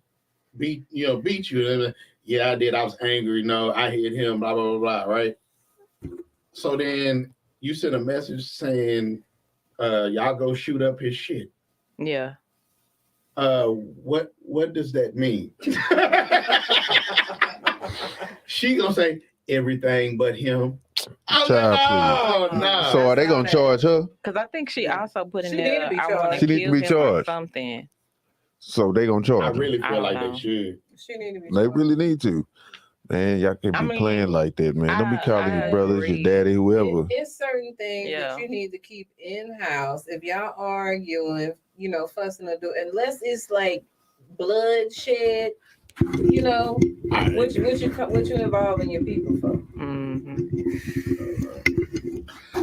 beat you. And yeah, I did. I was angry. No, I hit him. Blah blah blah. Blah. Right. So then you sent a message saying, "Y'all go shoot up his shit." Yeah. What does that mean? She gonna say everything but him. I was like, Child, oh no. So are they gonna charge her? Because I think she also put in She there, need to be I want charged. to She need to kill be him or charged. something. So they gonna I charge her. really I feel don't like know. they should. She need to be. They charged. really need to. Man, y'all can't I be mean, playing like that, man. Don't be calling I your brothers, your agree. daddy, whoever. It's certain things Yeah. that you need to keep in house. If y'all arguing, fussing or do, unless it's like bloodshed, what you involving your people for?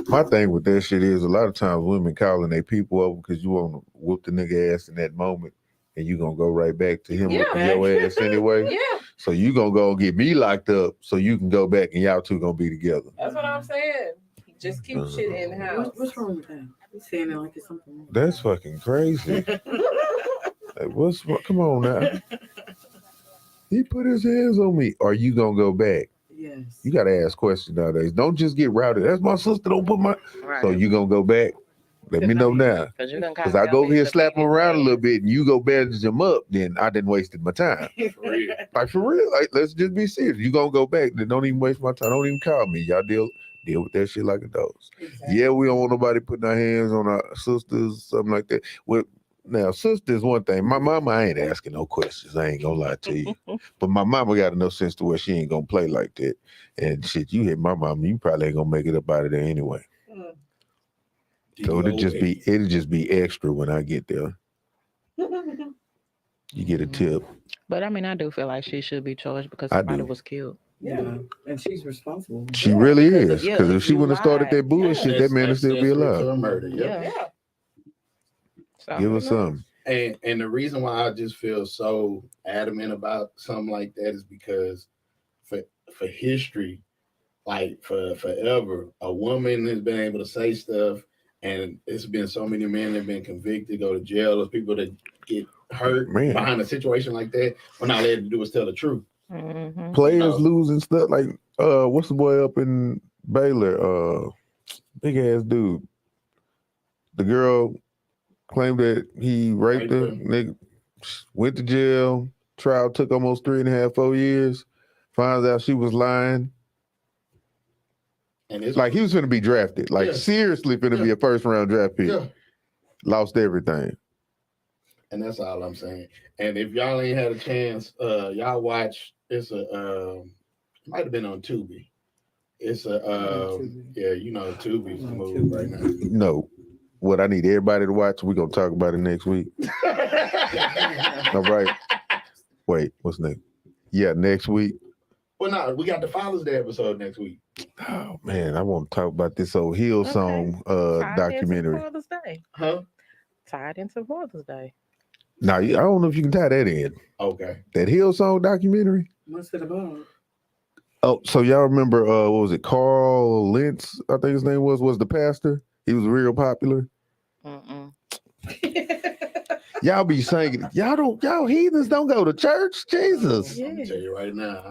My thing with that shit is a lot of times women calling their people over because you want to whoop the nigga ass in that moment, and you gonna go right back to him whooping your ass anyway. Yeah, So you gonna go and get me locked up so you can go back and y'all two gonna be together. that's what I'm saying. Just keep shit in the house. What's wrong with that? You saying it like it's something wrong. That's fucking crazy. Like, come on now. He put his hands on me. Are you gonna go back? Yes. You gotta ask questions nowadays. Don't just get routed. That's my sister. Don't put my. Right. So you gonna go back? Let me know now. Because I go over here, slap him around a little bit, and you go bandage him up, then I didn't wasted my time. For real. Like for real. Like let's just be serious. You gonna go back, then don't even waste my time. Don't even call me. Y'all deal with that shit like adults. Exactly. Yeah, we don't want nobody putting our hands on our sisters, something like that. Well, now sisters one thing. My mama, I ain't asking no questions. I ain't gonna lie to you. But my mama got enough sense to where she ain't gonna play like that. And shit, you hit my mama, you probably ain't gonna make it up out of there anyway. So it'll just be extra when I get there. You get a tip. But I mean, I do feel like she should be charged because I somebody do. was killed. Yeah. And she's responsible. She really because is. of- yeah, Because if if she you wouldn't have started lied, that bullshit, that man would still be alive. Murder. Yep. Yeah. So, Give us some. And the reason why I just feel so adamant about something like that is because for history, like for forever, a woman has been able to say stuff, and it's been so many men that have been convicted, go to jail. Those people that get hurt Man. behind a situation like that, when all they had to do was tell the truth. Mhm. Players losing stuff like what's the boy up in Baylor? Big ass dude. The girl claimed that he raped her. Nigga went to jail. Trial took almost 3.5, 4 years. Finds out she was lying. And it's Like he was going to be drafted. Like Yeah. seriously going to be a first round draft pick. yeah. Lost everything. And that's all I'm saying. And if y'all ain't had a chance, y'all watch. It's a it might have been on Tubi. It's a Tubi. yeah, you know Tubi's the On move Tubi. right now. No. What I need everybody to watch, we're going to talk about it next week. All right. Wait, what's next? Yeah, next week. Well, no, we got the Father's Day episode next week. Oh man, I want to talk about this old Hillsong Tied documentary. into Father's Day. Huh? Tied into Father's Day. Now, I don't know if you can tie that in. Okay. That Hillsong documentary. What's it about? Oh, so y'all remember what was it? Carl Lentz, I think his name was the pastor. He was real popular. Mm-mm. Y'all be saying y'all heathens don't go to church. Jesus. I'm gonna tell you right now.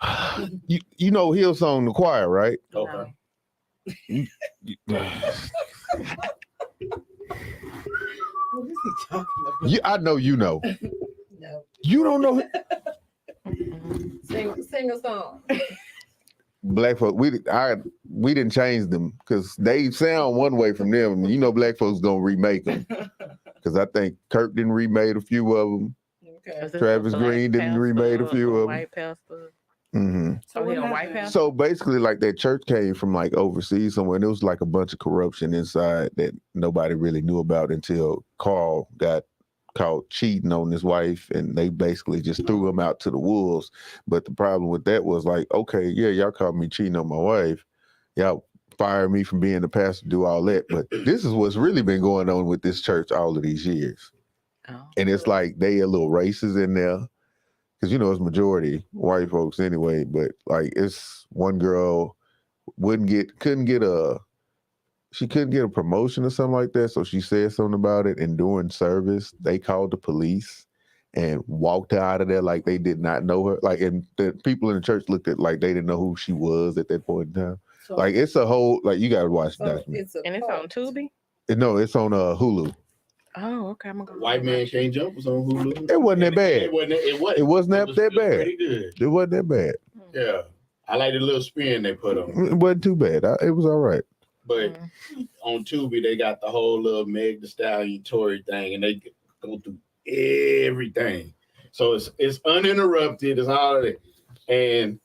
I don't know. You know Hillsong the choir, right? Okay. What is he talking about? I know you know. No. You don't know Sing a song. black folks. We didn't change them because they sound one way from them. You know, black folks gonna remake them because I think Kirk didn't remake a few of them. Okay. Is it Travis a black Green didn't remake a pastor, few of 'em. White pastor. Mm-hmm. So he a what white happened? pastor. So basically, like that church came from like overseas somewhere, and there was like a bunch of corruption inside that nobody really knew about until Carl got caught cheating on his wife, and they basically just threw him out to the wolves. But the problem with that was like, okay, yeah, y'all caught me cheating on my wife, y'all fired me from being the pastor, do all that, but this is what's really been going on with this church all of these years, Oh. and it's like they a little racist in there. Because you know it's majority white folks anyway, but like it's one girl couldn't get a promotion or something like that, so she said something about it, and during service they called the police and walked her out of there like they did not know her, like, and the people in the church looked at like they didn't know who she was at that point in time. So, Like it's a whole, like, you gotta watch the So documentary. it's a And it's on cult. Tubi. No, it's on Hulu. Oh, okay. I'm gonna go. White Man Can't Jump was on Hulu. It wasn't that bad. It wasn't. It wasn't It was that bad. Pretty good. It wasn't that bad. Yeah, I like the little spin they put on. It wasn't too bad. It was all right. But on Tubi, they got the whole little Meg Thee Stallion Tory thing, and they go through everything. So it's uninterrupted. It's all of it, and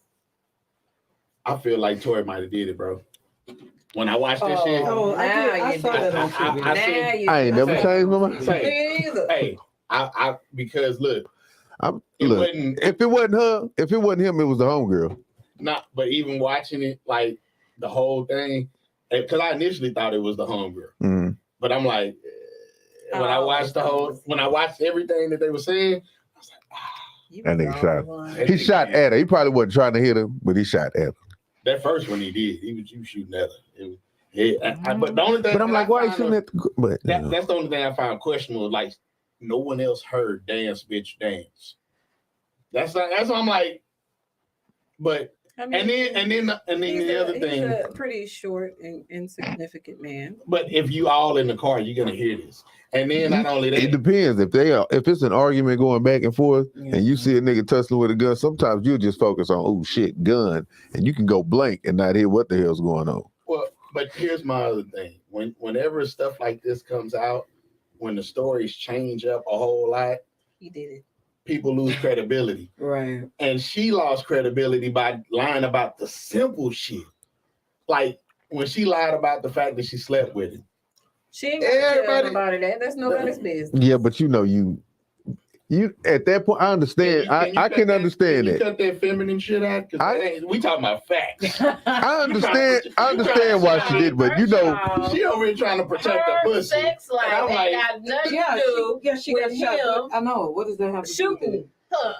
I feel like Tory might have did it, bro. When I watched that shit, Oh, I saw that on TV. I ain't never Say- changed my mind. say, hey, I because look, it Look, wasn't if it wasn't her, if it wasn't him, it was the homegirl. not. But even watching it, like the whole thing, because I initially thought it was the homegirl, Mm. but I'm like, when I watched when I watched everything that they were saying, I was like, That nigga shot. That He nigga shot did. at her. He probably wasn't trying to hit her, but he shot at her. That first one he did. He was shooting at her. But the only thing, But I'm that like, I why you found shooting at the? But that's the only thing I found questionable. Like, no one else heard "Dance, Bitch, Dance." That's why I'm like. But and then the other he's thing. a pretty short and insignificant man. But if you all in the car, you're gonna hear this. And then not only it that, depends. If it's an argument going back and forth, and you see a nigga tussling with a gun, sometimes you'll just focus on, oh shit, gun, and you can go blank and not hear what the hell's going on. well, but here's my other thing. Whenever stuff like this comes out, when the stories change up a whole lot, He did it. people lose credibility. Right. And she lost credibility by lying about the simple shit. Like when she lied about the fact that she slept with him. She ain't gonna tell Everybody- nobody that. That's nobody's business. Yeah, but you know, you at that point, I understand. I can understand You it. cut that feminine shit out because we talking about facts. I understand why she did, but you know, She over here trying to protect her Her pussy. sex life And I'm ain't like, got nothing Yeah, to do she got with shot. him I know. What does that have to do with shooting it? her.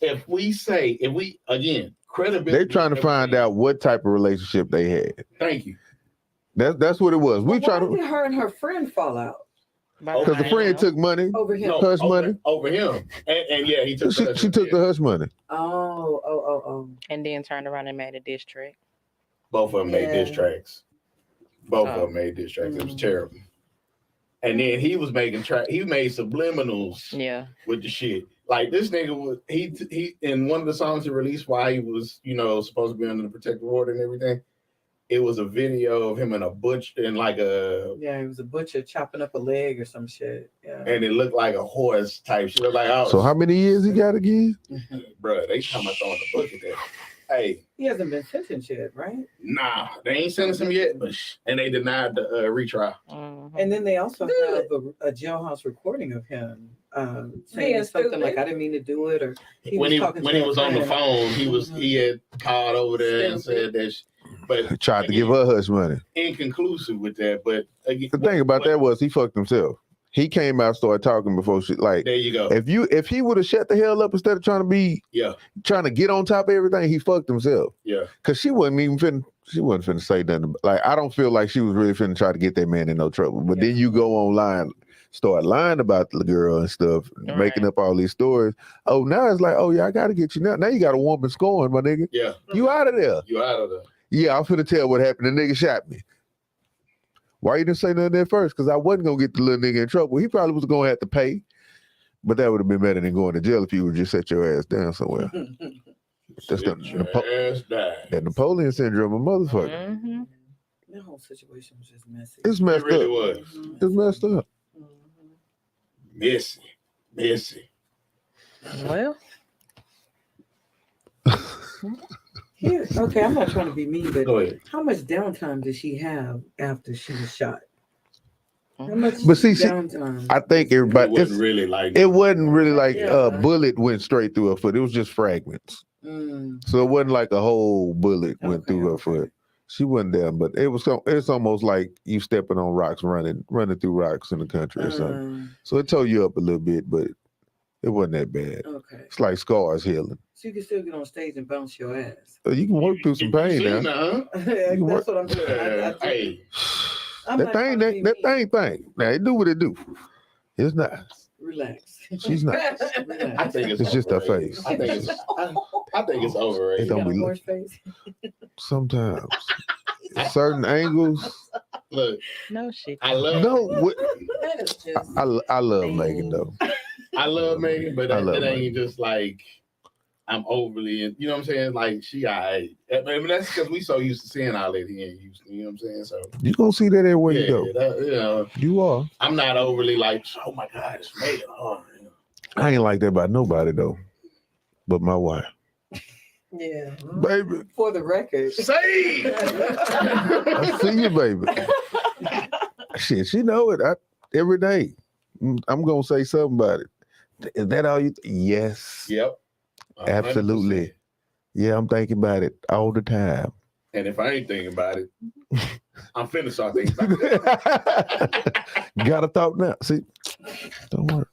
if we again credibility. they're trying to find out what type of relationship they had. Thank you. That's what it was. We Why try did to. her and her friend fall out? Because the friend took money. Over him. No, Hush over, money? over him. And yeah, he took She took the hush money. Oh. and then turned around and made a diss track. both of them made diss Yeah. tracks. Both Oh. of them made diss tracks. It was Mm. terrible. And then he was making he made subliminals Yeah. with the shit. Like this nigga was he in one of the songs he released while he was, supposed to be under the protective order and everything. It was a video of him in a Yeah, he was a butcher chopping up a leg or some shit. Yeah. and it looked like a horse type shit. It looked like, oh, So how many years he got again? bro, they talking about throwing the book at that. Hey, He hasn't been sentenced yet, right? nah, they ain't sentenced him yet, and they denied the retrial. Mhm. And then they also Good. have a jailhouse recording of him Being saying something stupid. like, "I didn't mean to do it," or When he talking when to he a was on the friend. phone, he had called over there and said that, but Tried to give her hush money. inconclusive with that. But again, The thing about that was he fucked himself. He came out, started talking before she like. there you go. If he would have shut the hell up instead of trying to get on top of everything, he fucked himself. Yeah, Cause she wasn't finna say nothing. Like I don't feel like she was really finna try to get that man in no trouble. But then you go online, start lying about the girl and stuff, making up all these stories. Oh, now it's like, oh yeah, I gotta get you now. Now you got a woman scorned, my nigga. yeah, You out of there. you out of there. Yeah, I'm finna tell what happened. The nigga shot me. Why you didn't say nothing at first? Because I wasn't gonna get the little nigga in trouble. He probably was gonna have to pay. But that would have been better than going to jail if you would just set your ass down somewhere. That's Sit your ass down. That Napoleon syndrome, a motherfucker. Mhm. The whole situation was just messy. It's It messed really up. was It's messed up. messy. Well, Here, okay, I'm not trying to be mean, but Go ahead. how much downtime did she have after she was shot? How much But see, downtime? I think It everybody. wasn't really like It wasn't really like Yeah. a bullet went straight through her foot. It was just fragments. Mm, So it wasn't like a whole bullet went Okay, through her okay. foot. She wasn't down, but it's almost like you stepping on rocks, running through rocks in the country or something. So it tore you up a little bit, but it wasn't that bad. okay. It's like scars healing. So you can still get on stage and bounce your ass. You can work through some pain You now. know, That's what I'm saying. yeah, hey, I'm That not trying thing, to be that thing. Now it do what it do. It's not. Relax. She's not. I think it's It's just her overrated. face. I think it's overrated. It don't got be a horse face. Sometimes certain angles. Look, no shit. I love That is just I love Megan though. Megan, but I love it ain't Megan. just like I'm overly, you know what I'm saying? Like she, I mean, that's because we so used to seeing all that here in Houston. You know what I'm saying? So You gonna see that everywhere yeah, you go. You are. I'm not overly like, oh my God, it's Megan. Oh, I ain't like that about nobody though, but my wife, Yeah. baby. For the record. say. I see you, baby. Shit, she know it. Every day, I'm gonna say something about it. Is that all you? Yes, Yep. 100%. absolutely. Yeah, I'm thinking about it all the time. And if I ain't thinking about it, I'm finna start thinking about it. Got a thought now. See, don't worry.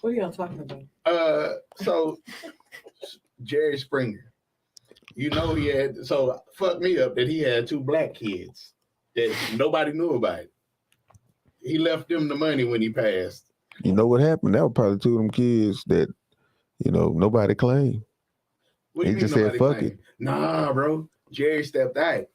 What are y'all talking about? So Jerry Springer, you know he had fuck me up that he had 2 black kids that nobody knew about. He left them the money when he passed. You know what happened? That was probably 2 of them kids that nobody claimed. What do you He mean just said, nobody "Fuck claimed? Nah, bro. Jerry stepped out,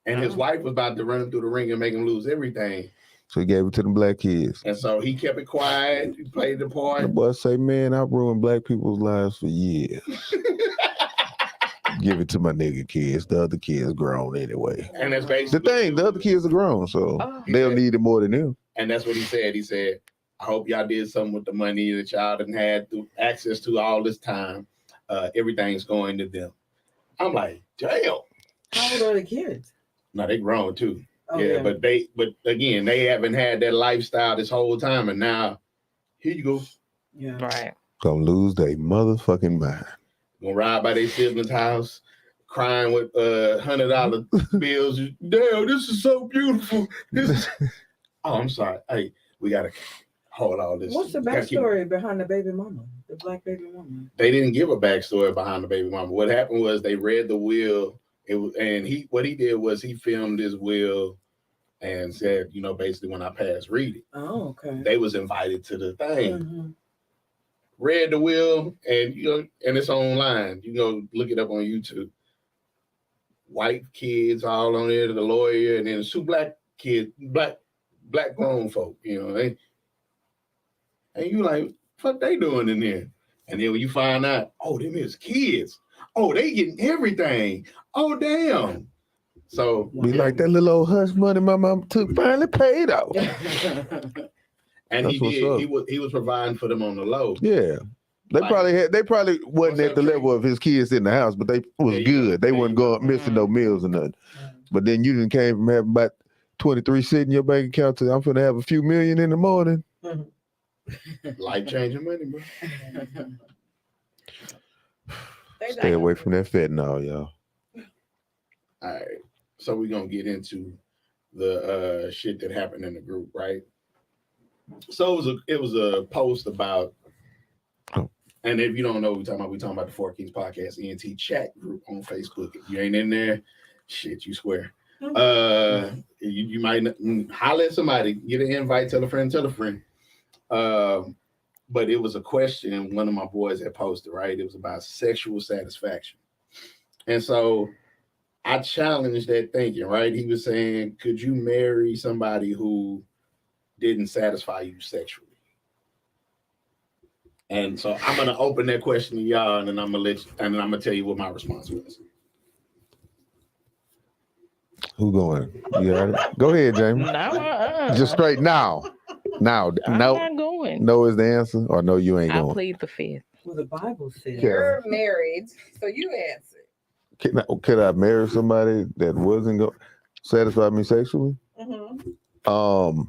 and his wife was about to run him through the ring and make him lose everything. So he gave it to them black kids. And so he kept it quiet. He played the The part. boy say, "Man, I've ruined black people's lives for years." Give it to my nigga kids. The other kids grown anyway. And that's The basically thing, the other kids are grown, so Oh. they'll need it more than them. And that's what he said. He said, I hope y'all did something with the money that y'all done had through access to all this time. Everything's going to them. I'm like, damn. How old are the kids? No, they grown too. Oh, yeah, but again, they haven't had that lifestyle this whole time. And now, here you go. Yeah. Right. Gonna lose their motherfucking mind. Gonna ride by their siblings' house, crying with $100 bills. Damn, this is so beautiful. This is... Oh, I'm sorry. Hey, we gotta hold all this. What's the Gotta keep- backstory behind the baby mama? The black baby mama? They didn't give a backstory behind the baby mama. What happened was they read the will. What he did was he filmed his will and said, basically when I passed reading, Oh, okay. they was invited to the thing. Mhm. Read the will, and and it's online. You can go look it up on YouTube. White kids all on there, the lawyer, and then two black kids, black grown folk, and you like, fuck they doing in there? And then when you find out, oh, them is kids. Oh, they getting everything. Oh, damn. So Be like that little old hush money my mom took finally paid off. and That's he what's did. up. He was providing for them on the low. Yeah. They Like- probably wasn't at the level of his kids in the house, but they was There you good. go. They There wasn't you go. going missing no meals or nothing. But then you didn't came from having about 23 sitting in your bank account to I'm finna have a few million in the morning. Life changing money, bro. Stay away from that fentanyl, y'all. All right. So we're gonna get into the shit that happened in the group, right? So it was a post about, and if you don't know what we're talking about the Four Kings Podcast ENT chat group on Facebook. If you ain't in there, shit, you swear. You might holler at somebody, get an invite, tell a friend. But it was a question one of my boys had posted, right? It was about sexual satisfaction. And so I challenged that thinking, right? He was saying, could you marry somebody who didn't satisfy you sexually? And so I'm gonna open that question to y'all, and then I'm gonna tell you what my response was. Who going? You got it? Go ahead, Jamie. No, Just straight now. Now, I'm no, not going. no is the answer, or no, you ain't I going. plead the fifth. Well, the Bible says. You're married, so you answer. Could I marry somebody that wasn't going to satisfy me sexually? Mm-hmm.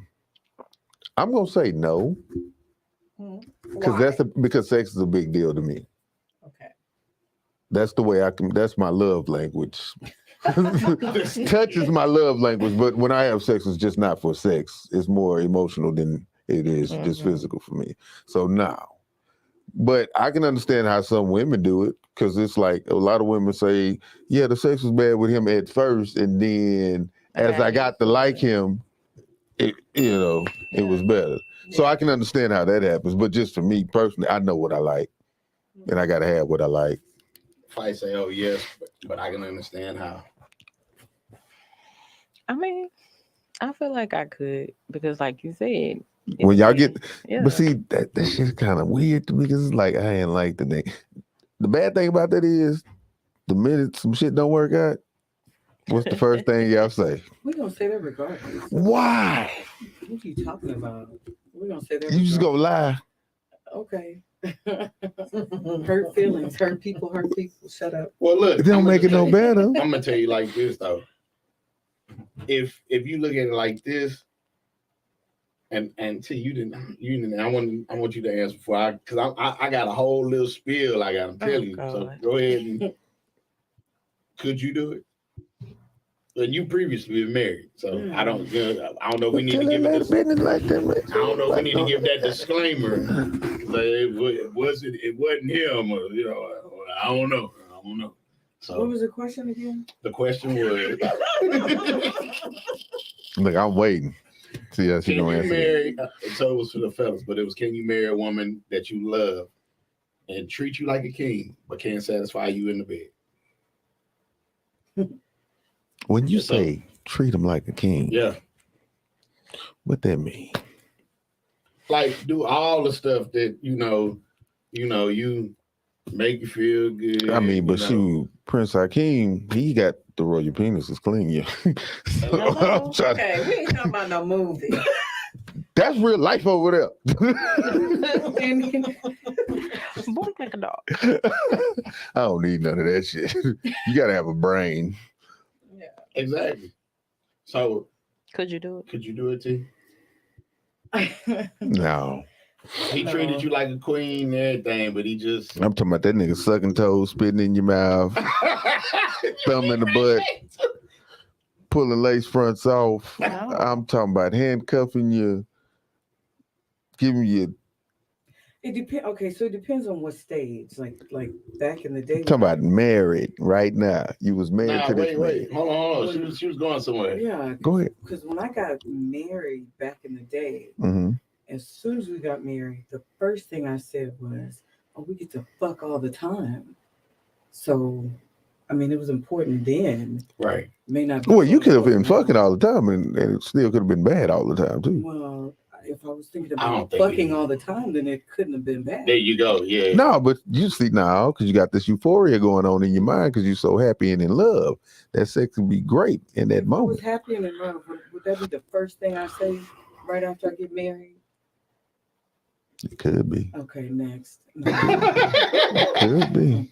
I'm gonna say no because because sex is a big deal to me. Okay. That's the way I can. That's my love language. Touch is my love language, but when I have sex, it's just not for sex. It's more emotional than it is just physical for me. So now, but I can understand how some women do it because it's like a lot of women say, "Yeah, the sex was bad with him at first, and then as I got to like him, it was better." So I can understand how that happens. But just for me personally, I know what I like, and I gotta have what I like. If I say, oh yes, but I can understand how. I mean, I feel like I could because, like you said, When y'all get, yeah. but see that shit's kind of weird to me because it's like I ain't like the thing. The bad thing about that is the minute some shit don't work out, what's the first thing y'all say? We're going to say that regardless. Why? What are you talking about? We're going to say that You just gonna lie? Okay. Hurt feelings, hurt people. Shut up. Well, look, It don't make it no better. I'm gonna tell you like this though. If you look at it like this, and T, you didn't. I want you to answer before because I got a whole little spiel I gotta tell you. So God. go ahead and could you do it? And you previously been married, so I don't know if we need to give it. business like that, man. I don't know if we need to give that disclaimer. Like it wasn't him, or I don't know. What So was the question again? the question was, Look, I'm waiting. See how she can gonna you answer. marry? So it was for the fellas, but it was, can you marry a woman that you love and treat you like a king, but can't satisfy you in the bed? When you Yes, sir. say treat him like a king, Yeah, what that mean? like do all the stuff that you make you feel good. I mean, but you know. shoot, Prince Hakeem, he got the royal penis is clean, yeah. So I'm trying to- Okay, we ain't talking about no movie. that's real life over there. Boy, like a dog. I don't need none of that shit. You gotta have a brain. Exactly. So Could you do it? could you do it, T? No. He treated you like a queen and everything, but he just I'm talking about that nigga sucking toes, spitting in your mouth, thumb in the butt, pulling lace fronts off. No. I'm talking about handcuffing you, giving you It depends. Okay, so it depends on what stage. Like back in the day. Talking about married right now. You was married Nah, to this wait. man. Hold on. She was going somewhere. Yeah. Go ahead. Because when I got married back in the day, Mm-hmm. as soon as we got married, the first thing I said was, "Oh, we get to fuck all the time." So, I mean, it was important then. Right. May not be. Well, you so could have been important fucking now. all the time, and it still could have been bad all the time too. Well, if I was thinking I don't about think fucking it- all the time, then it couldn't have been bad. There you go. Yeah. No, but you see now, because you got this euphoria going on in your mind because you're so happy and in love. That sex can be great in that If I was moment. happy and in love, would that be the first thing I say right after I get married? It could be. Okay, next. Could be.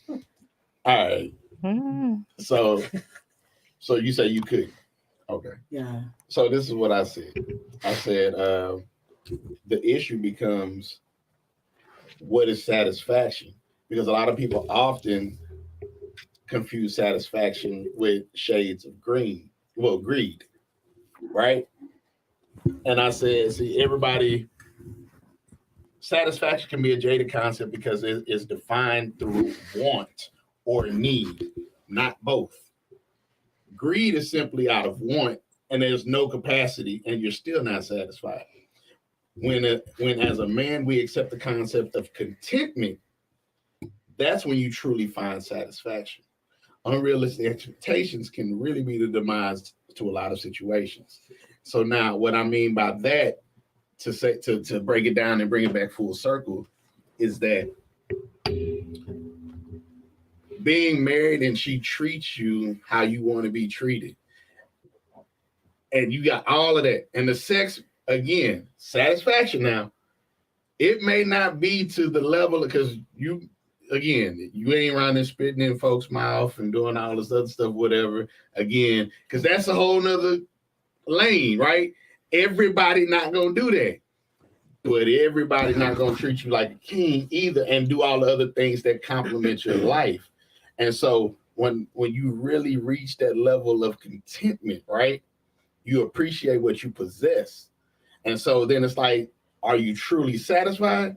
All right. Mm. So you say you could. Okay. Yeah. So this is what I said. I said the issue becomes what is satisfaction, because a lot of people often confuse satisfaction with shades of greed, right? And I said, see, everybody, satisfaction can be a jaded concept because it is defined through want or need, not both. Greed is simply out of want, and there's no capacity, and you're still not satisfied. When as a man we accept the concept of contentment, that's when you truly find satisfaction. Unrealistic expectations can really be the demise to a lot of situations. So now, what I mean by that, to break it down and bring it back full circle, is that being married and she treats you how you want to be treated, and you got all of that, and the sex, again, satisfaction. Now, it may not be to the level, because you ain't around there spitting in folks' mouth and doing all this other stuff, whatever. Again, because that's a whole nother lane, right? Everybody not gonna do that, but everybody not gonna treat you like a king either, and do all the other things that complement your life. And so when you really reach that level of contentment, right, you appreciate what you possess. And so then it's like, are you truly satisfied?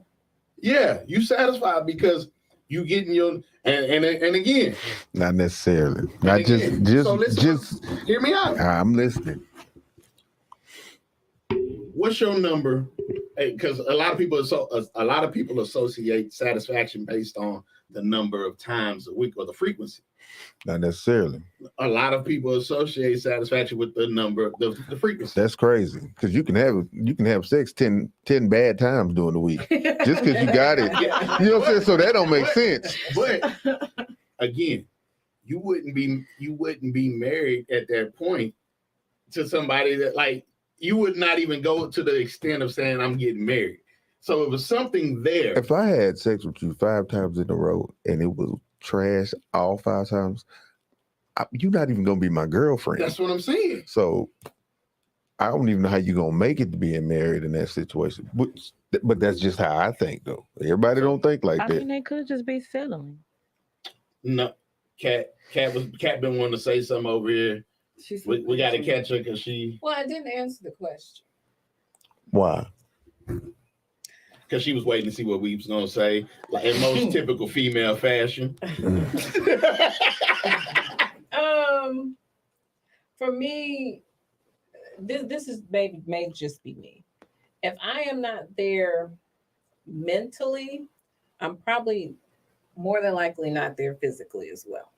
Yeah, you satisfied because you getting your and again. Not necessarily. And Not again, so listen, just. hear me out. I'm listening. What's your number? Because a lot of people associate satisfaction based on the number of times a week or the frequency. Not necessarily. A lot of people associate satisfaction with the number, the frequency. That's crazy. Because you can have sex 10 bad times during the week just because you got it. You know what I'm saying? So that don't make sense. But again, you wouldn't be married at that point to somebody that, like, you would not even go to the extent of saying I'm getting married. So it was something there. If I had sex with you 5 times in a row and it was trash all 5 times, you're not even gonna be my girlfriend. That's what I'm saying. So I don't even know how you're gonna make it to being married in that situation. But that's just how I think, though. Everybody don't think like I that. mean, they could just be settling. No, Cat been wanting to say something over here. We got to catch her because she. Well, I didn't answer the question. Why? Because she was waiting to see what we was gonna say, like in most typical female fashion. For me, this is may just be me. If I am not there mentally, I'm probably more than likely not there physically as well.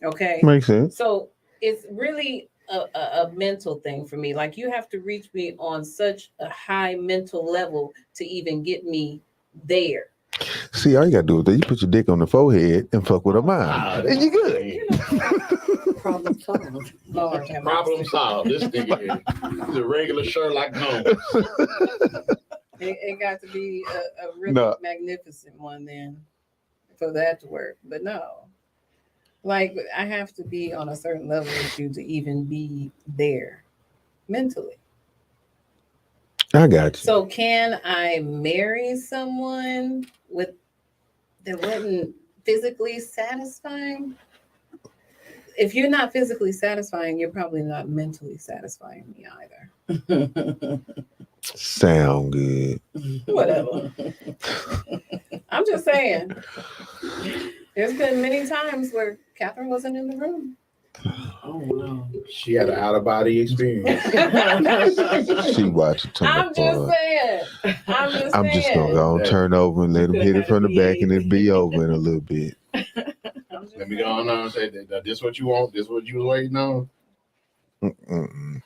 Okay. Makes sense. So it's really a mental thing for me. Like, you have to reach me on such a high mental level to even get me there. See, all you gotta do is you put your dick on the forehead and fuck with her mind, and you good. Problem solved. Lord have Problem mercy. solved. This nigga here. He's a regular Sherlock Holmes. It got to be a really No. magnificent one then for that to work. But no, like, I have to be on a certain level with you to even be there mentally. I got you. So can I marry someone that wasn't physically satisfying? If you're not physically satisfying, you're probably not mentally satisfying me either. Sound good. Whatever. I'm just saying. There's been many times where Catherine wasn't in the room. Oh wow. She had an out of body experience. She watching too I'm much just porn. saying. I'm just gonna go and turn over and let him hit it from the back and it be over in a little bit. Let me go on and say that this what you want, this what you was waiting on. Mm-mm.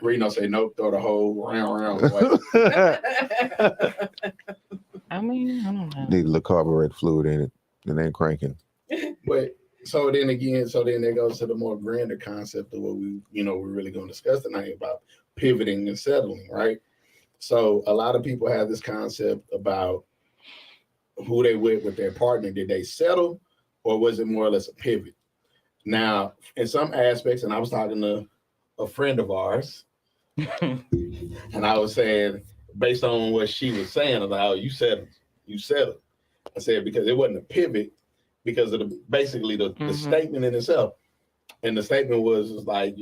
Reno say nope, throw the whole round away. I mean, I don't know. Need a little carburetor fluid in it. It ain't cranking. But so then it goes to the more grander concept of what we're really going to discuss tonight about pivoting and settling, right? So a lot of people have this concept about who they with their partner. Did they settle, or was it more or less a pivot? Now, in some aspects, and I was talking to a friend of ours, and I was saying, based on what she was saying, about how you settled. I said because it wasn't a pivot, because of the statement in itself. And the statement was like,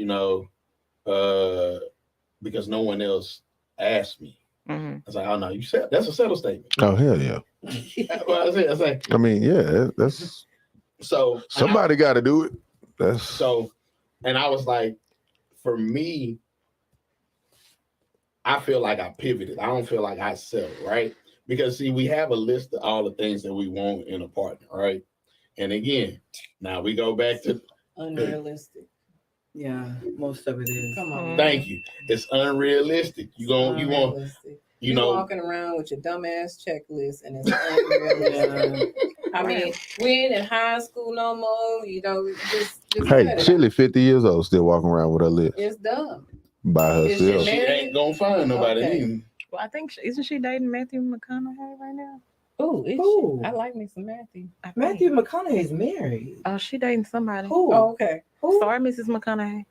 because no one else asked me. Mm-hmm. I was like, oh no, you said that's a settle statement. Oh hell yeah. Well, I was like, I mean, yeah, that's so somebody got to do it. That's so, and I was like, for me, I feel like I pivoted. I don't feel like I settled, right? Because see, we have a list of all the things that we want in a partner, right? And again, now we go back to Unrealistic. Yeah, most of it is. Come on. thank you. It's unrealistic. You want, Unrealistic. you know, walking around with your dumbass checklist, and it's unrealistic. I mean, we ain't in high school no more. Just hey, cut it Chili, out. 50 years old, still walking around with her list It's dumb. by Is it herself. she ain't gonna find nobody. Okay. Either. Well, I think isn't she dating Matthew McConaughey right now? Ooh, Who? I like me some Matthew. I think. Matthew McConaughey's married. Oh, she dating somebody. Who? Oh, okay. Who? Sorry, Mrs. McConaughey.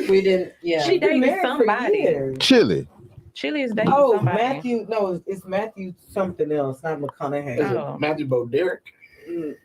We didn't. Yeah. She dating Been married for somebody. years. Chili. Chili is dating Oh, somebody. Matthew. No, it's Matthew something else, not McConaughey. Is it Oh. Matthew Boderick?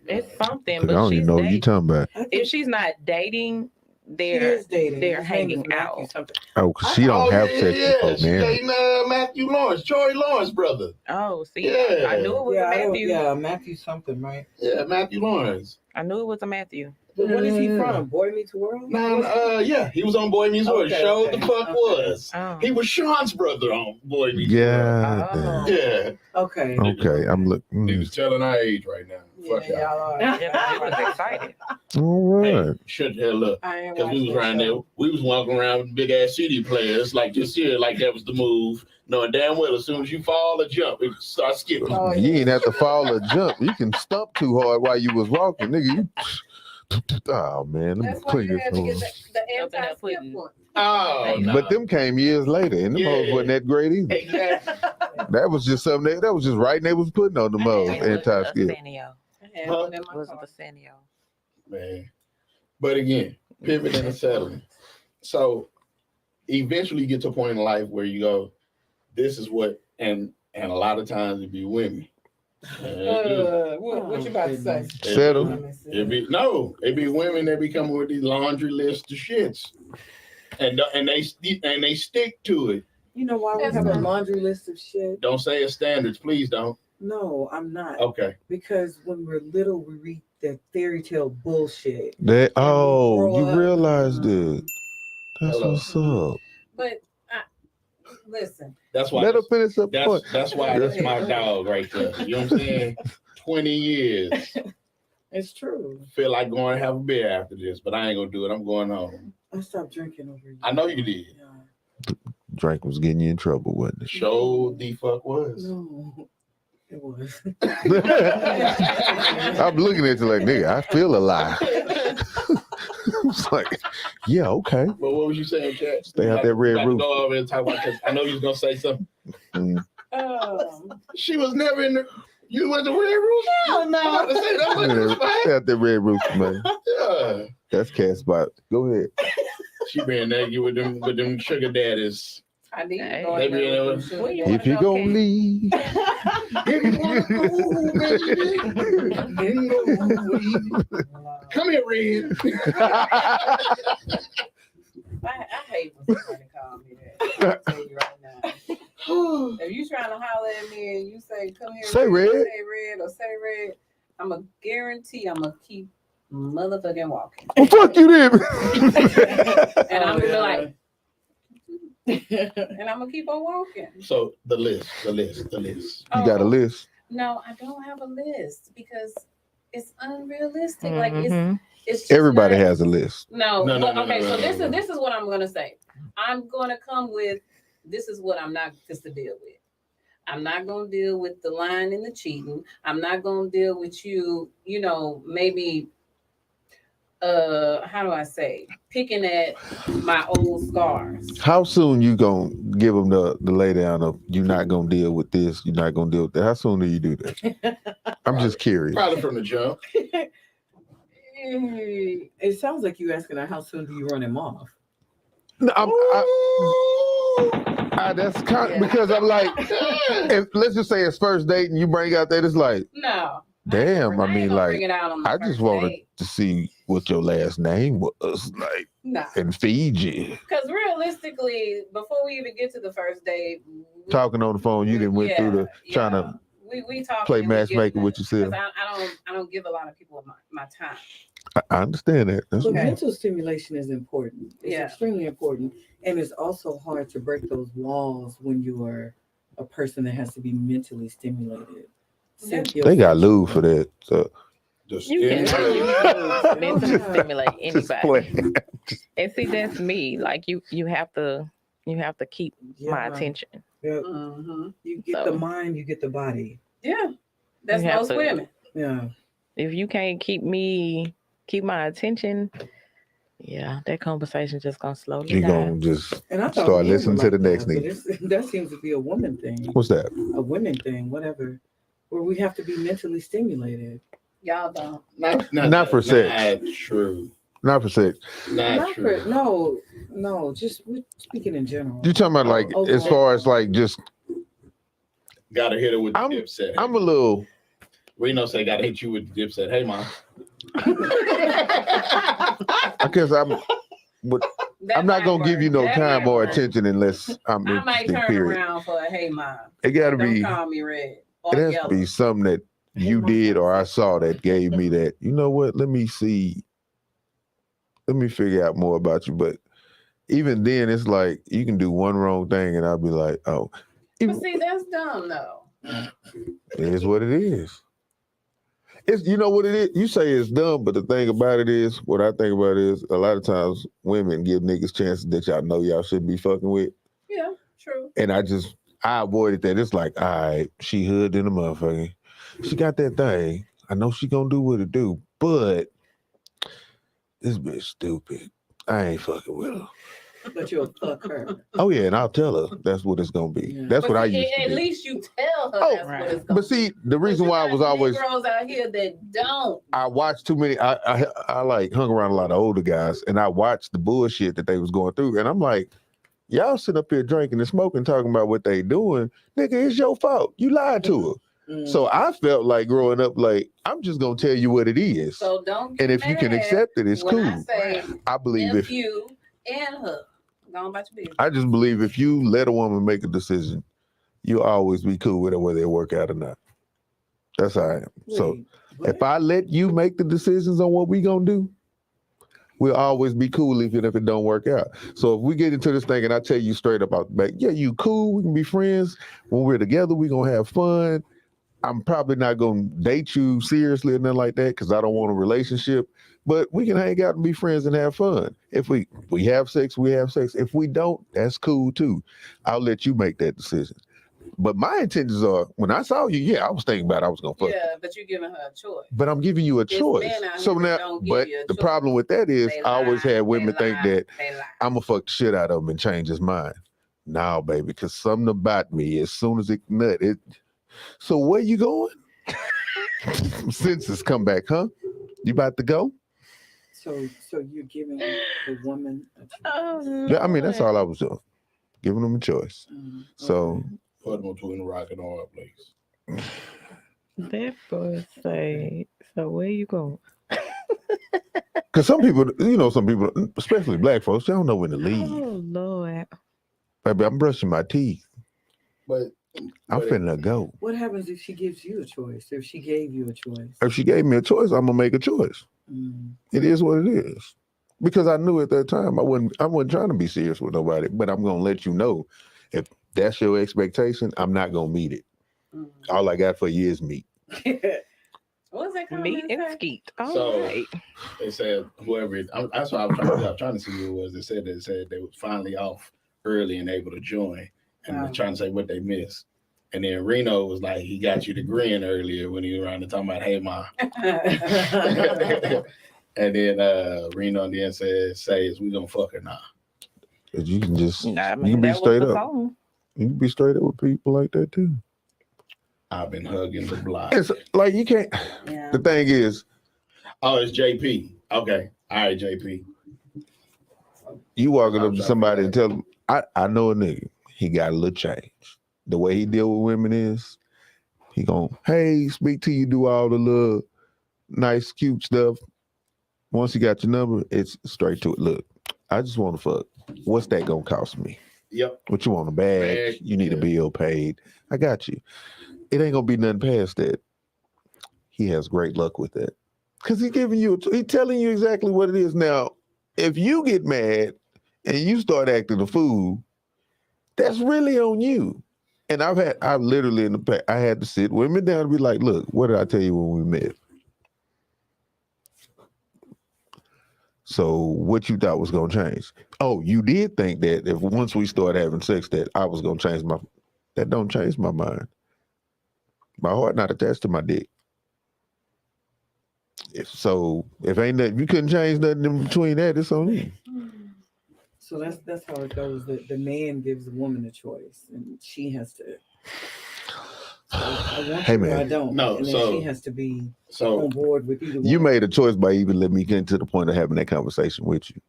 It's something, I but don't she's even know what you dating. talking about. I think If she's not dating, she they're is dating. they're His name is hanging Matthew out. something. Oh, 'cause she don't have sex before She marriage. dating Matthew Lawrence, Joy Lawrence brother. Oh, see, Yeah. I knew it was Yeah, a Matthew. Matthew something, right? Yeah, Matthew Lawrence. I knew it was a Matthew. But what is he Yeah. from? Boy Meets World? Yeah, he was on Boy Meets World. Okay, Show okay, the fuck okay. was. Oh. He was Sean's brother on Boy Meets Yeah. Oh. World. Yeah, Okay. Okay, I'm he looking. was telling our age right now. Fuck Yeah, y'all. y'all are. Yeah, I was excited. All right. Hey, shut the hell up. I ain't Because we was watched that around there, show. we was walking around with big ass CD players like this here, like that was the move. Knowing damn well as soon as you fall or jump, it start skipping. Oh, You yeah. ain't have to fall or jump. You can stump too hard while you was walking, nigga. You, oh man, let me That's why clean you this had to get home. the Something that anti-skip pudding. one. Oh, no. But them came years later, and them hoes Yeah. wasn't that great either. Exactly. That was just something that was just right. They was putting on the hoes It wasn't anti-skip. a Sanyo. I had Huh? one in It my wasn't car. a Sanyo. Man. But again, pivoting and settling. So eventually you get to a point in life where you go, this is what, and a lot of times it be women. What you about to say? Settle. Let me see. It be women that be coming with these laundry list of shits. And they stick to it. You know why we That's have a fine. laundry list of shit? Don't say it's standards, please don't. No, I'm not. Okay. Because when we're little, we read that fairy tale bullshit. That oh, grow you up, realized it. That's Hello. what's up. But listen, That's why Let her finish up the point. that's why that's my dog right there. You know what I'm saying? 20 years. It's true. Feel like going to have a beer after this, but I ain't gonna do it. I'm going home. I stopped drinking over you. I know you did. Yeah. Drink was getting you in trouble, wasn't Show the fuck was. No, it was. it? I'm looking at you like, nigga, I feel alive. It's like, yeah, okay. But what was you saying, Kat? Stay out that red About to roof. Go over and talk about because I know you was gonna say something. Mm. She was never in the. You went to red roof? hell I'm about to no. say that Look at was that- stay out that red roof, man. Yeah. That's cat spot. Go ahead. She been naked with them sugar daddies. I need to Hey. go They in be there in with there. some When you sugar If you gonna leave, If you wanna go, baby, then go. daddy. Come here, Red. I hate when somebody call me that. I'll tell you right now. If you trying to holler at me and you say, come here, Say red. say red, or say red, I'm going to guarantee I'm going to keep motherfucking walking. Well, fuck you then. And I'm going to be yeah. like, and I'm going to keep on walking. So the list. You got a list. No, I don't have a list because it's unrealistic. Like Mhm. it's just Everybody not- has a list. No, No, but, no, okay. no, So no, no. this is what I'm gonna say. I'm gonna come with this is what I'm not just to deal with. I'm not gonna deal with the lying and the cheating. I'm not gonna deal with you. You know, maybe how do I say, picking at my old scars. How soon you gonna give them the lay down of you're not gonna deal with this, you're not gonna deal with that? How soon do you do that? I'm just curious. Probably from the jump. It sounds like you asking her how soon do you run him off? No, that's kind Yeah. because I'm like, if, let's just say it's first date and you bring out that it's like, No. damn. I ain't mean, gonna like, bring it out on the I just first wanted date. to see what your last name was like No. and feed you. Because realistically, before we even get to the first date, Talking on the phone, you didn't went through the trying to we talk play matchmaker with yourself. I don't give a lot of people my time. I understand that. That's But okay. mental stimulation is important. It's Yeah. extremely important. And it's also hard to break those walls when you are a person that has to be mentally stimulated. They got lube for that. So Just You can in- use mentally Yeah. stimulate just anybody. play. And see, that's me. Like you have to keep my attention. Mm-hmm. You get So- the mind, you get the body. Yeah, that's You have most to- women. Yeah. If you can't keep my attention, yeah, that conversation just gonna slowly You die. gonna just And I thought start men were listening to the like next that, but nigga. that seems to be a woman thing, What's that? a women thing, whatever, where we have to be mentally stimulated. Y'all don't. Not for sex. Not true. Not for sex. Not Not true. for, no, just we're speaking in general. You talking about like Oh, as oh. far as like just Gotta hit her with the I'm- dipset. I'm a little Reno say gotta hit you with the dipset. Hey, mom. I guess I'm not gonna give you no time or attention unless I'm I might interested, turn period. around for a hey mom. It gotta Don't be call me red or it has yellow. to be something that you did or I saw that gave me that, you know what, let me see. Let me figure out more about you. But even then it's like you can do one wrong thing and I'll be like, oh, But see, that's dumb though. it is what it is. It's you know what it is. You say it's dumb, but the thing about it is, what I think about it is, a lot of times women give niggas chances that y'all know y'all shouldn't be fucking with, Yeah, true. and I avoided that. It's like, all right, she hood in the motherfucker. She got that thing. I know she gonna do what it do, but this bitch stupid. I ain't fucking with her. But you'll fuck her. Oh yeah, and I'll tell her that's what it's gonna be. Yeah. That's But what I see, used to at do. least you tell her Oh, that's right. what it's gonna But see, the be. reason You why I got was always Negroes out here that don't. I watched too many. I like hung around a lot of older guys, and I watched the bullshit that they was going through, and I'm like, y'all sit up here drinking and smoking, talking about what they doing, nigga. It's your fault. You lied to her. Mm. So I felt like growing up, like I'm just gonna tell you what it is, So don't get and if you can mad accept it, it's when cool. I say I believe if if you and her. Go on about your business. I just believe if you let a woman make a decision, you'll always be cool with it whether it work out or not. That's how I am. So Wait, what? if I let you make the decisions on what we gonna do, we'll always be cool even if it don't work out. So if we get into this thing and I tell you straight up out the back, yeah, you cool, we can be friends. When we're together, we gonna have fun. I'm probably not gonna date you seriously or nothing like that because I don't want a relationship. But we can hang out and be friends and have fun. If we have sex, we have sex. If we don't, that's cool too. I'll let you make that decision. But my intentions are, when I saw you, yeah, I was thinking about I was gonna fuck. Yeah, but you're giving her a choice. But I'm giving you a There's choice. men out So here that now, don't give but you a the choice. problem with that is, They I always lie, had women they think lie, that they lie. I'm gonna fuck the shit out of him and change his mind. Nah, baby, because something about me, as soon as it nut, it. So where you going? Senses come back, huh? You about to go? So you're giving the woman a choice. Oh, Yeah, I mean, that's Lord. all I was doing, giving them a choice. So Put them between the rock and a hard place. That boy say, so where you going? Because some people, some people, especially black folks, they don't know when to leave. Oh Lord. Baby, I'm brushing my teeth. But I'm finna go. What happens if she gives you a choice? If she gave you a choice? If she gave me a choice, I'm gonna make a choice. Mm. It is what it is. Because I knew at that time I wasn't trying to be serious with nobody. But I'm gonna let you know, if that's your expectation, I'm not gonna meet it. Mm. All I got for you is meat. What was that Meat comment and say? skeet. All So- right. they said whoever. That's what I was trying to see who it was. They said they was finally off early and able to join, and Wow. they're trying to say what they missed. And then Reno was like, he got you to grin earlier when he was around and talking about, hey, ma. And then Reno then says, we gonna fuck her now. But you can just Nah, you man, can be that was straight the up. song. You can be straight up with people like that too. I've been hugging the block. It's like you can't. Yeah. The thing is, Oh, it's JP. Okay. All right, JP. you walking I'm up to trying somebody to and tell them, I know a nigga. He got a little change. The way he deal with women is, he gon' hey, speak to you, do all the little nice, cute stuff. Once he got your number, it's straight to it. Look, I just want to fuck. What's that gonna cost me? Yep. What you want, a bag? Bag, You need a yeah. bill paid. I got you. It ain't gonna be nothing past that. He has great luck with that. Cause he telling you exactly what it is. Now, if you get mad and you start acting a fool, that's really on you. And I've literally in the past, I had to sit women down and be like, look, what did I tell you when we met? So what you thought was gonna change? Oh, you did think that if once we started having sex that I was gonna change that don't change my mind. My heart not attached to my dick. If ain't that you couldn't change nothing in between that, it's on you. So that's how it goes. The man gives the woman a choice, and she has to. I want Hey, you, or man. I don't. No, and then so- she has to be So on board with either one. You made a choice by even letting me get to the point of having that conversation with you.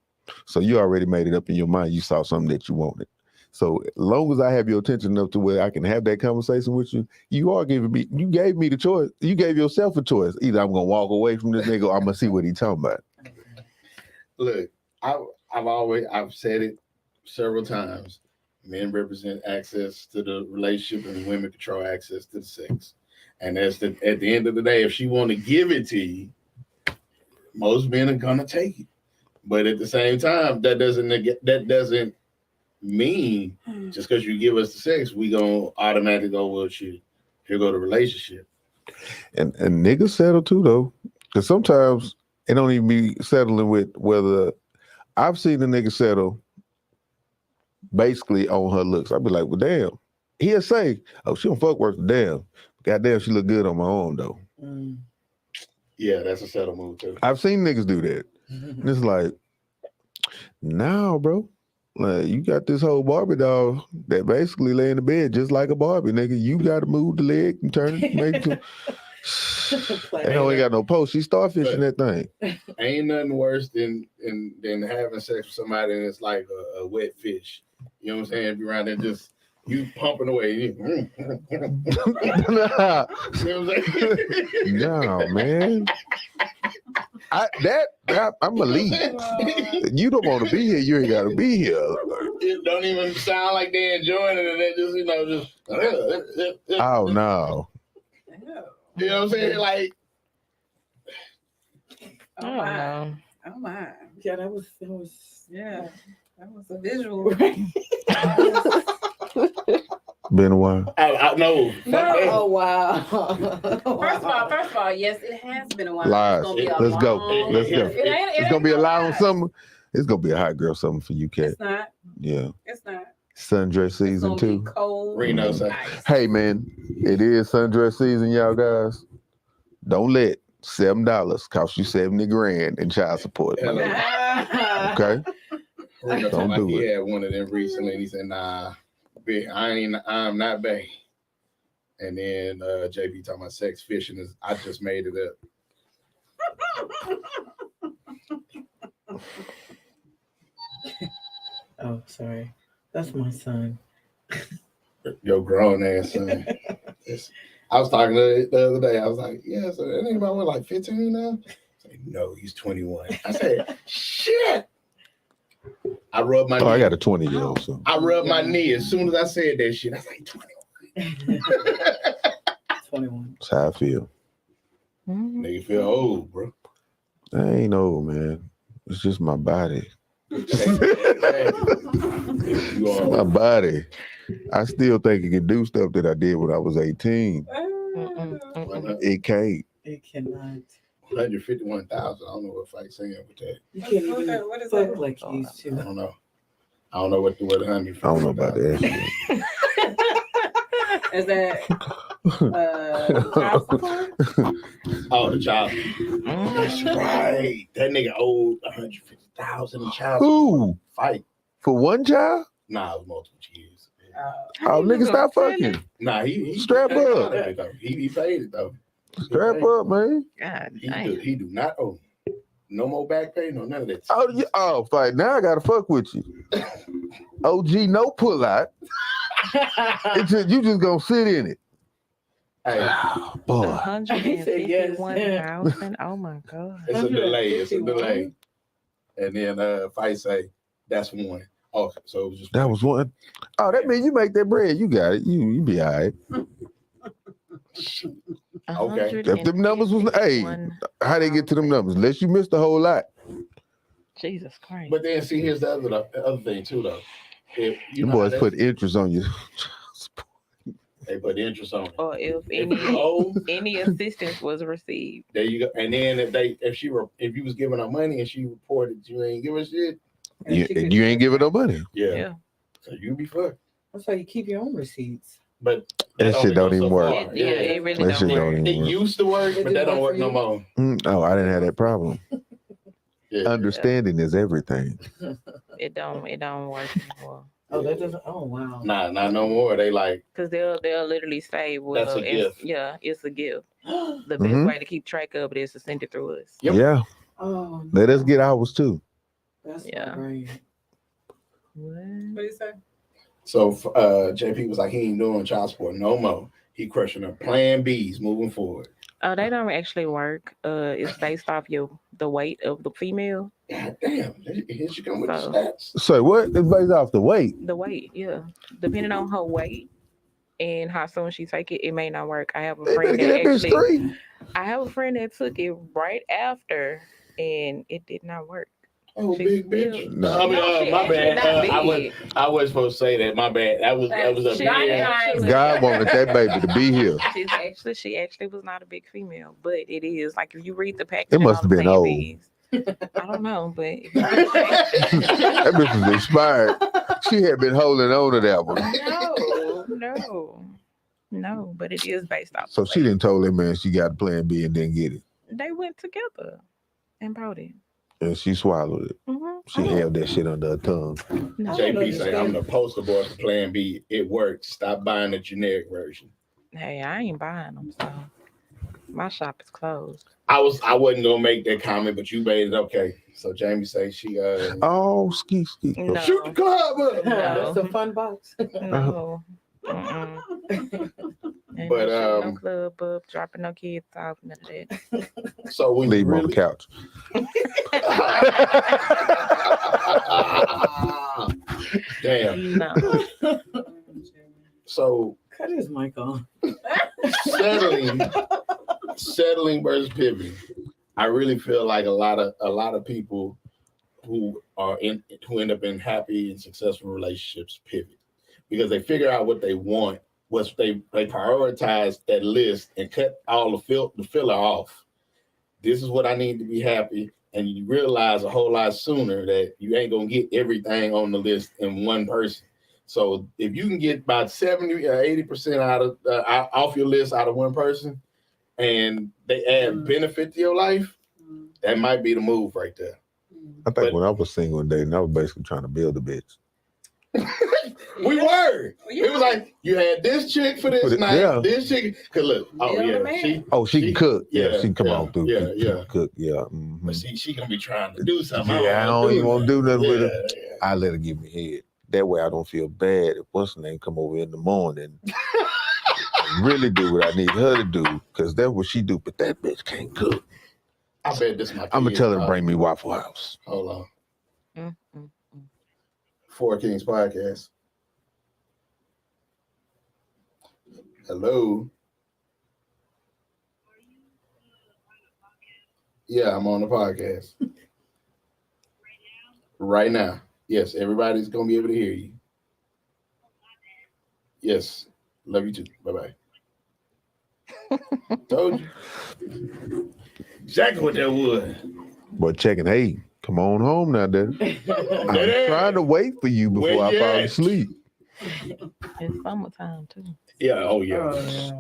So you already made it up in your mind. You saw something that you wanted. So as long as I have your attention enough to where I can have that conversation with you, you gave me the choice. You gave yourself a choice. Either I'm gonna walk away from this nigga or I'm gonna see what he's talking about. look, I've said it several times. Men represent access to the relationship and women control access to the sex. And at the end of the day, if she want to give it to you, most men are gonna take it. But at the same time, that doesn't mean just because you give us the sex, we gonna automatically go, well, shit, here go the relationship. And niggas settle too though. Cause sometimes it don't even be settling with whether I've seen a nigga settle basically on her looks. I'd be like, well, damn. He'll say, oh, she don't fuck worth a damn. Goddamn, she look good on my arm though. Mm. Yeah, that's a settle move too. I've seen niggas do that. And it's like, nah, bro. Like, you got this whole Barbie doll that basically lay in the bed just like a Barbie, nigga. You got to move the leg and turn it, make it. That hoe ain't got no post. She's starfishing that thing. Ain't nothing worse than having sex with somebody and it's like a wet fish. You know what I'm saying? Be around there just you pumping away. You know Nah, what I'm saying? nah, man. I'm gonna leave. You don't want to be here. You ain't got to be here. It don't even sound like they enjoying it, and they just Oh no. you know what I'm saying? Like, Oh Oh, my. no. Oh my. Yeah, that was Yeah. That was a visual. Been a while. I know. No. wow. First of all, yes, it has been a while. Lies. It's gonna be a Let's go. long- Let's go. It ain't It's gonna be a no loud lie. summer. It's gonna be a hot girl summer for you, Kat. It's not. Yeah. It's not. Sundress It's season gonna two. be cold. Reno say, ice. Hey man, it is sundress season, y'all guys. Don't let $7 cost you 70 grand in child support. Hello. Okay. Reno Don't told me do he it. had one of them recently, and he said, "Nah, bitch, I'm not bae." And then JP talking about sex fishing is I just made it up. Oh, sorry. That's my son. Your grown ass son. I was talking to it the other day. I was like, yeah, so that ain't about what, like 15 now? Say, no, he's 21. I said, shit. I rubbed my Oh, I knee. got a 20-year-old, so I rubbed my knee as soon as I said that shit. I was like, 21. 21. that's how I feel. Mhm. Nigga feel old, bro. I ain't old, man. It's just my body. Exactly. You It's my are. body. I still think it can do stuff that I did when I was 18. Mm-mm, mm-mm. It can't. It cannot. 151,000. I don't know what Fight saying with that. You can't Okay, even what is fuck that? like you used I to. don't know. I don't know what the 100. I don't know about that. Is that child support? Oh, the child. Mhm. That's right. That nigga owed 150,000 in child Who? support. Fight. For one child? Nah, it was multiple years. Oh, nigga, stop fucking. Nah, he Strap paid up. all of it, though. He paid it though. Strap up, man. God He damn. do not owe. No more back pay, no none of that. Oh, yeah. Oh, fight. Now I gotta fuck with you. OG, no pull out. It's just, you just gonna sit in it. Hey, Boy. 151,000. Oh my god. it's a delay. It's a delay. And then Fight say that's one. Oh, so it was just That was one. Oh, that means you make that bread. You got it. You be all right. Okay. If them numbers was- hey. 151. How they get to them numbers? Unless you missed a whole lot. Jesus Christ. But then see, here's the other thing too, though. If you You know how boys that- put interest on you. they put interest on it. Or if If you any owe, any assistance was received. there you go. And then if you was giving her money and she reported you ain't give her shit, You ain't giving no money. yeah. Yeah. So you be fucked. That's why you keep your own receipts. But That shit only don't goes even so work. far. Yeah, it really That don't shit work. don't It even work. used to work, It but that didn't don't work work for no you? more. Oh, I didn't have that problem. Yeah. Understanding is everything. It don't work anymore. Oh, that doesn't. Oh, wow. Nah, not no more. They like, Because they'll literally say, well, That's a it's- gift. yeah, it's a gift. The best Mhm. way to keep track of it is to send it through us. Yep. Yeah. Oh, Let us get ours too. that's Yeah. not right. What? What do you say? so JP was like, he ain't doing child support no more. He crushing her plan B's moving forward. Oh, they don't actually work. It's based off the weight of the female. God damn, here she come with the So- stats. So what? It's based off the weight. The weight, yeah. Depending on her weight and how soon she take it, it may not work. I have a They friend better that get that bitch actually straight. I have a friend that took it right after and it did not work. Oh, She big still- bitch. No. I mean, No, she my actually bad. not big. I wasn't supposed to say that. My bad. That was a She big. actually- God wanted that baby to be here. She actually was not a big female, but it is like if you read the package. It must have been old. I don't know, but if That bitch was expired. She had been holding on to that one. no, but it is based off. So the she weight. didn't told that man she got plan B and didn't get it. They went together and brought it. And she swallowed it. Mhm. She held that shit under her tongue. No. JP say I'm the poster boy for Plan B. It works. Stop buying the generic version. Hey, I ain't buying them, so my shop is closed. I wasn't gonna make that comment, but you made it okay. So Jamie say she Oh, ski. No, shoot the club up. No. That's a fun box. no. Mm-mm. Ain't But, no shooting no club up, dropping no kids off, none of that. So when Leave you him on the couch. Damn. No. So Cut his mic on. settling versus pivoting. I really feel like a lot of people who end up in happy and successful relationships pivot because they figure out what they want. They prioritize that list and cut all the filler off. This is what I need to be happy. And you realize a whole lot sooner that you ain't gonna get everything on the list in one person. So if you can get about 70 or 80% out of off your list out of one person, and they add benefit to your life, that might be the move right there. I think when I was single and dating, I was basically trying to build a bitch. We were. It was like you had this chick for this night, Yeah. this chick. Cause look, oh Build a yeah, man. Oh, she can cook. Yeah, yeah, she can come yeah, on through. yeah, She yeah. can cook. Yeah. Mhm. but she gonna be trying to do something. Yeah, I don't even want to do nothing with her. Yeah. I let her give me head. That way I don't feel bad if what's her name come over in the morning and really do what I need her to do, because that's what she do. But that bitch can't cook. I bet this my. I'm gonna kid, tell her to dog. bring me Waffle House. Hold on. Mm, mm, mm. Four Kings podcast. Hello. Yeah, I'm on the podcast. Right now. Yes, everybody's gonna be able to hear you. Yes. Love you too. Bye bye. Told you. Exactly what that was. But checking, hey, come on home now, Daddy. I'm trying to wait for you before Where I you fall at? asleep. It's summertime too. Yeah, oh yeah. Oh, yeah.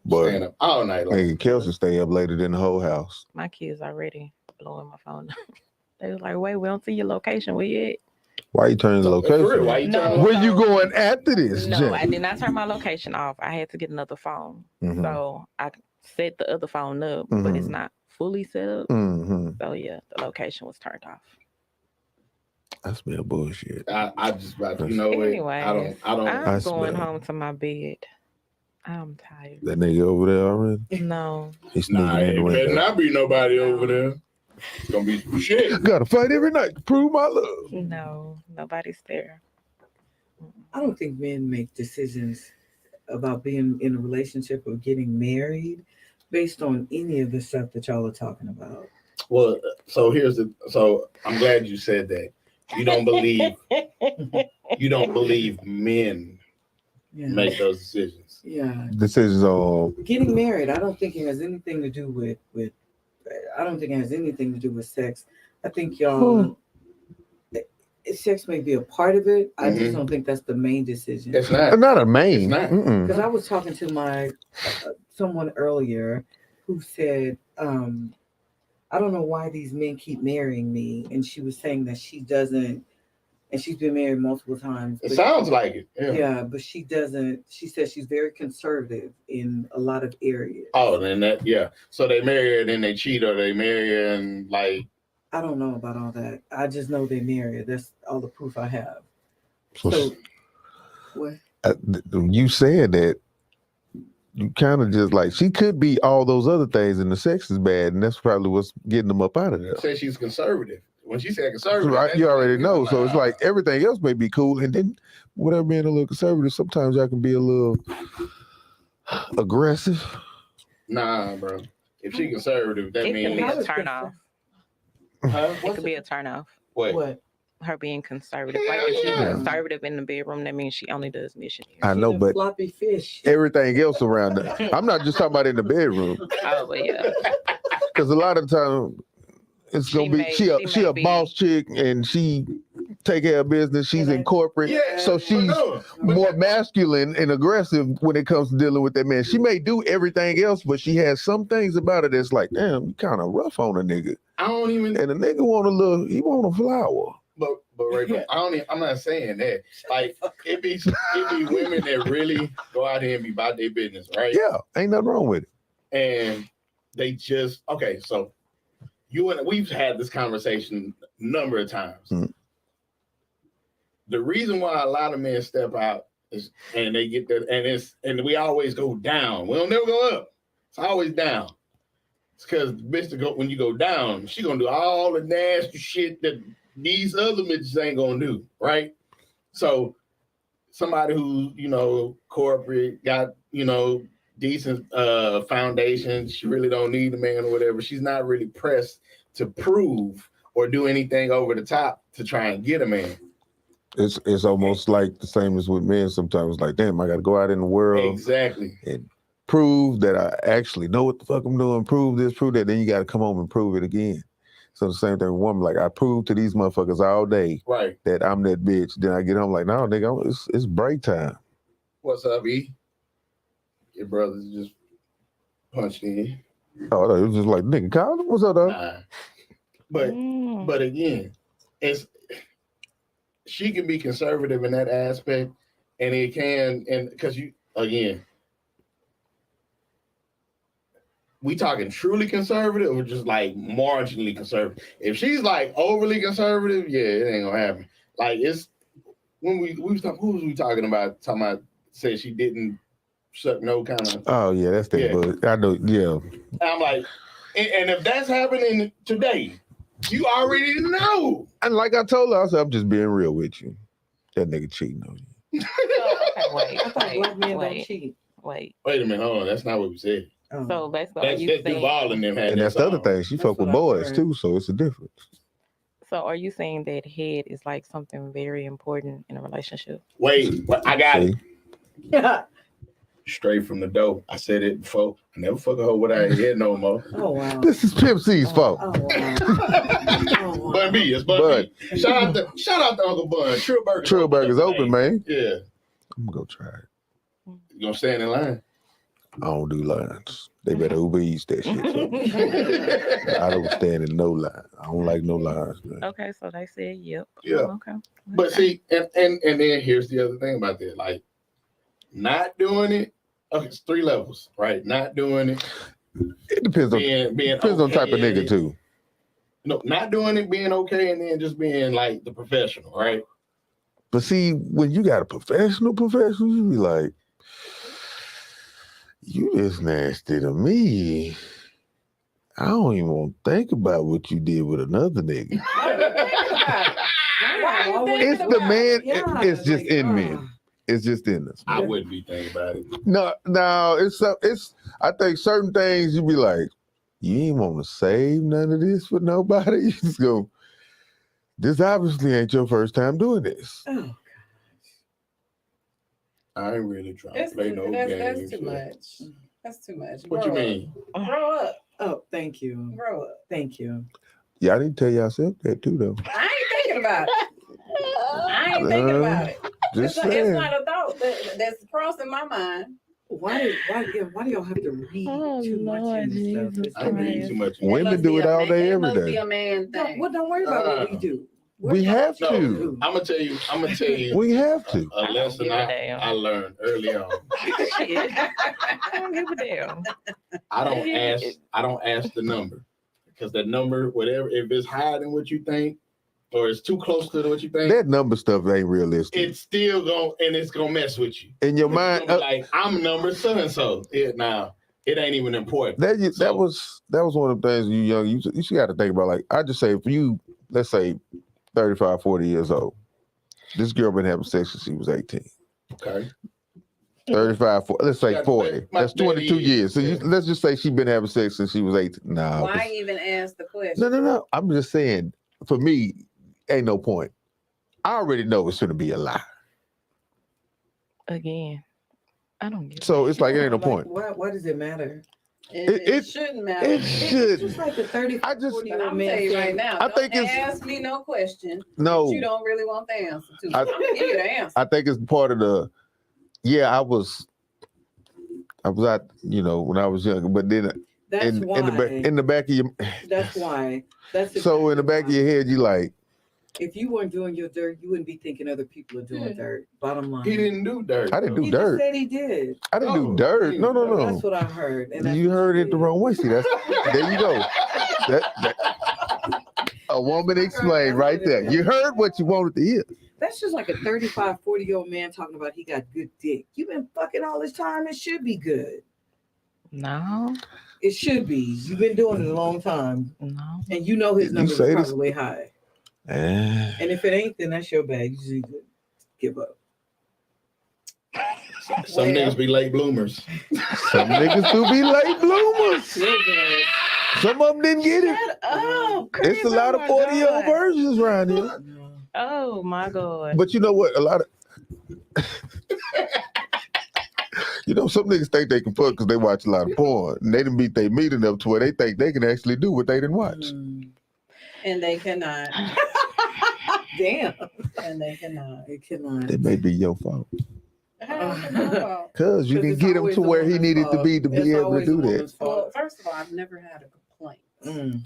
But Staying up all night long. nigga, Kelsey stay up later than the whole house. My kids already blowing my phone up. They was like, wait, we don't see your location. Where you at? Why you turning the So, for real, location? why you No. telling Where you going after this, No, Jen? I did not turn my location off. I had to get another phone. Mhm. So I set the other phone up, but it's Mhm. not fully set up. Mm-hmm. So yeah, the location was turned off. I smell bullshit. I just about to, you know what? Anyways, I don't I'm I going smell- home to my bed. I'm tired. That nigga over there already? No. He's sneaking Nah, in it the better window. not be nobody over there. It's gonna be some shit. Gotta fight every night to prove my love. No, nobody's there. I don't think men make decisions about being in a relationship or getting married based on any of the stuff that y'all are talking about. Well, so I'm glad you said that. You don't believe men Yeah. make those decisions. Yeah. Decisions on Getting married, I don't think it has anything to do with I don't think it has anything to do with sex. I think y'all sex may be a part of it. I just don't think that's the main decision. It's not. not a main. It's not. Mm-mm. Because I was talking to my someone earlier who said, I don't know why these men keep marrying me, and she was saying that she doesn't, and she's been married multiple times. It but sounds like it. Yeah. yeah, but she doesn't. She says she's very conservative in a lot of areas. Oh, then that, yeah. So they marry and then they cheat, or they marry and like. I don't know about all that. I just know they married. That's all the proof I have. So, So, what? you said that you kind of just like she could be all those other things, and the sex is bad, and that's probably what's getting them up out of there. Say she's conservative. When she said conservative, Right, that's- you already know. So it's like everything else may be cool, and then whatever being a little conservative, sometimes y'all can be a little aggressive. Nah, bro. If she conservative, that It can be means a turn off. huh? It could be a turn off. What? What? Her being conservative. Like if she's Yeah. conservative in the bedroom, that means she only does missionary. I know, She's a but floppy fish. everything else around that. I'm not just talking about in the bedroom, Oh, but yeah. because a lot of the time it's She gonna be may- she she a may be- boss chick, and she take care of business. She's in corporate, Yeah. so she's No, but more masculine and aggressive when it comes to dealing with that man. She may do everything else, but she has some things about it that's like, damn, you kind of rough on a nigga. I don't even. And a nigga he want a flower. But Ray, but I don't. I'm not saying that. Like it be women that really go out here and be about their business, right? Yeah, ain't nothing wrong with it. And they just okay. So you and we've had this conversation a number of times. Mhm. The reason why a lot of men step out is, and they get that, and we always go down. We don't never go up. It's always down. It's because when you go down, she gonna do all the nasty shit that these other bitches ain't gonna do, right? So somebody who, corporate, got, decent foundation, she really don't need a man or whatever. She's not really pressed to prove or do anything over the top to try and get a man. It's almost like the same as with men sometimes. Like, damn, I got to go out in the world Exactly. and prove that I actually know what the fuck I'm doing. Prove this, prove that. Then you got to come home and prove it again. So the same thing with women. Like, I prove to these motherfuckers all day Right. that I'm that bitch. Then I get home like, no, nigga, it's break time. What's up, E? Your brother's just punched in. Oh, it was just like, nigga, Colin, what's up, dog? Nah. But again, she can be conservative in that aspect, and it can, and because we talking truly conservative or just like marginally conservative. If she's like overly conservative, yeah, it ain't gonna happen. Like it's when we was talking, who was we talking about? Talking about said she didn't suck no kind of. Oh, yeah, that's that. Yeah. But I know, yeah. I'm like, And if that's happening today, you already know. And like I told her, I said, I'm just being real with you. That nigga cheating on you. Wait, I thought black men don't wait, cheat. wait. Wait a minute, hold on. That's not what we said. Oh. So basically, are That's you Duval saying? and them had And that that's the other song. thing. She That's fuck with what I boys heard. too, so it's a difference. So are you saying that head is like something very important in a relationship? Wait, I got it. See? Yeah. Straight from the dope. I said it before. I never fuck a hoe without a head no more. Oh wow. This is Pimp C's fault. Oh wow. Oh, wow. Bun B, it's Bun B. Shout out to Uncle Bun. Trill Burger's Trill Burger's open, man. Yeah. I'm gonna go try it. You gonna stand in line? I don't do lines. They better Uber Eats that shit. I don't stand in no line. I don't like no lines, man. Okay, so they said yep. Yeah. Okay. But see, and then here's the other thing about that. Like, not doing it, okay, it's 3 levels, right? Not doing it, It depends on being depends on okay type of at nigga it. too. No, not doing it, being okay, and then just being like the professional, right? But see, when you got a professional, you be like, you just nasty to me. I don't even want to think about what you did with another nigga. Why you thinking It's the about man. Yeah, It's just like, in men. It's just in us. I wouldn't be thinking about it. No. It's. I think certain things you be like, you ain't want to save none of this for nobody. You just go. This obviously ain't your first time doing this. Oh, I ain't really trying to That's, play no that's games. too much. That's too much. What you Grow up. mean? Grow up. oh, thank you. Grow up. Thank you. Yeah, I need to tell yourself that too, though. I ain't thinking about it. I ain't thinking about it. Just It's saying. not a thought that's crossing my mind. Why do y'all have to read Oh, too much Lord into stuff? Jesus I read too much. Women Must do be it a all man- day, it every must be day. a man No, thing. well, don't worry about what we do. We have No, to. I'm gonna tell you We have to. a lesson give a damn. I learned early on. Shit. I don't give a damn. I don't ask the number because the number, whatever, if it's higher than what you think or it's too close to what you think, That number stuff ain't realistic. it's still gonna mess with you. In your You're mind, gonna be like, I'm number so and so. Now it ain't even important. that So- was one of the things you young. You just got to think about. Like I just say, if you let's say 35, 40 years old, this girl been having sex since she was 18. Okay. 35, 40, let's say Yeah, 40. my That's 22 daddy- years. So yeah. let's just say she been having sex since she was 18. Nah. Why even ask the question? No. I'm just saying, for me, ain't no point. I already know it's gonna be a lie. Again, I don't get So it's like it ain't no Like, point. Why does it matter? It shouldn't matter. It It's should. just like a 30, I just- 40 But year I'm old gonna tell man you right saying, now. I Don't think it's- ask me no question No. you don't really want the answer to. I- I'm gonna give you the answer. I think it's part of the. Yeah, I was out, when I was younger, but then that's in why. the back of your, That's why. That's so in the back of your head, you like, if you weren't doing your dirt, you wouldn't be thinking other people are doing Yeah. dirt. Bottom line. He didn't do dirt. I didn't do He dirt. just said he did. I didn't Oh, do dirt. No. That's what I heard. And that's You what heard it the did. wrong way. See, there you go. That a woman explained right there. You heard what you wanted to hear. That's just like a 35, 40-year-old man talking about he got good dick. You've been fucking all this time. It should be good. No. It should be. You've been doing it a long time. No. And you know his You numbers say are this- probably high. Eh. And if it ain't, then that's your bag. You just need to give up. Some niggas be late bloomers. Some niggas do be late bloomers. Feel good. Some of them didn't get it. Shut up. It's a lot of 40-year-old versions around here. No. Oh my God. But you know what? A lot of some niggas think they can fuck because they watch a lot of porn. And they didn't beat their meat enough to where they think they can actually do what they didn't watch. Mm. And they cannot. Damn. And they cannot. It cannot. That may be your fault. How is it my fault? Cause you didn't get him to where he needed to be able to do that. Well, first of all, I've never had a complaint. Mm.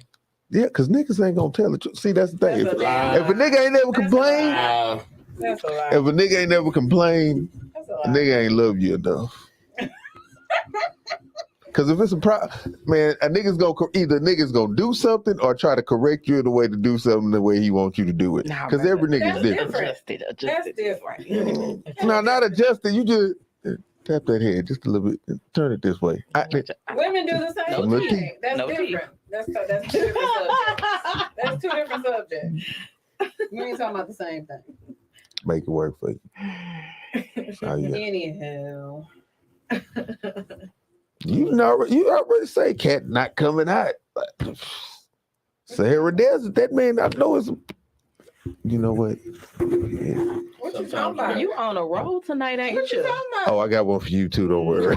Yeah, cause niggas ain't gonna tell the truth. See, that's the thing. That's If, a lie. if a nigga ain't never That's a complained, lie. That's a lie. if a nigga ain't never complained, That's a a lie. nigga ain't love you enough. Cause if it's a problem, man, a nigga's gonna do something or try to correct you in the way to do something the way he wants you to do it. Nah, Cause brother. every nigga's That's different. different. That's different. No, not adjusting. You just tap that head just a little bit. Turn it this way. Women do the same No thing. tea. That's No tea. different. That's two different subjects. That's two different subjects. We ain't talking about the same thing. Make it work for you. Oh, yeah. Anyhow. You already say cat not coming out. Sahara Desert, that man, I know it's. You know what? Yeah. What you talking about? You on a roll tonight, ain't What you you? talking about? Oh, I got one for you too. Don't worry.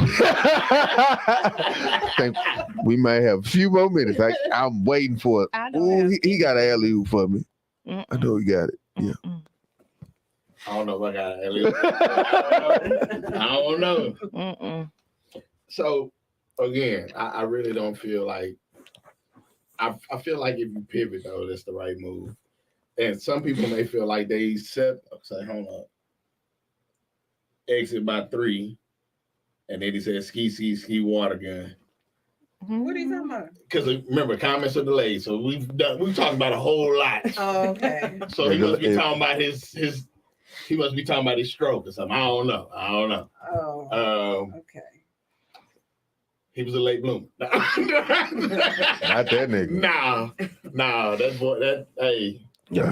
Think we might have a few more minutes. I'm waiting for it. I don't Ooh, have he got an alley oop for me. Mm-mm. I know he got it. Yeah. Mm-mm. I don't know if I got it. I don't know. Mm-mm. So again, I really don't feel like I feel like if you pivot though, that's the right move. And some people may feel like they say, hold up, exit by 3, and then he said ski water gun. What are you talking about? Because remember, comments are delayed, so we've talked about a whole lot. Oh, okay. So he must be talking about his he must be talking about his stroke or something. I don't know. Oh, okay. He was a late bloomer. Not that nigga. Nah, that hey, you It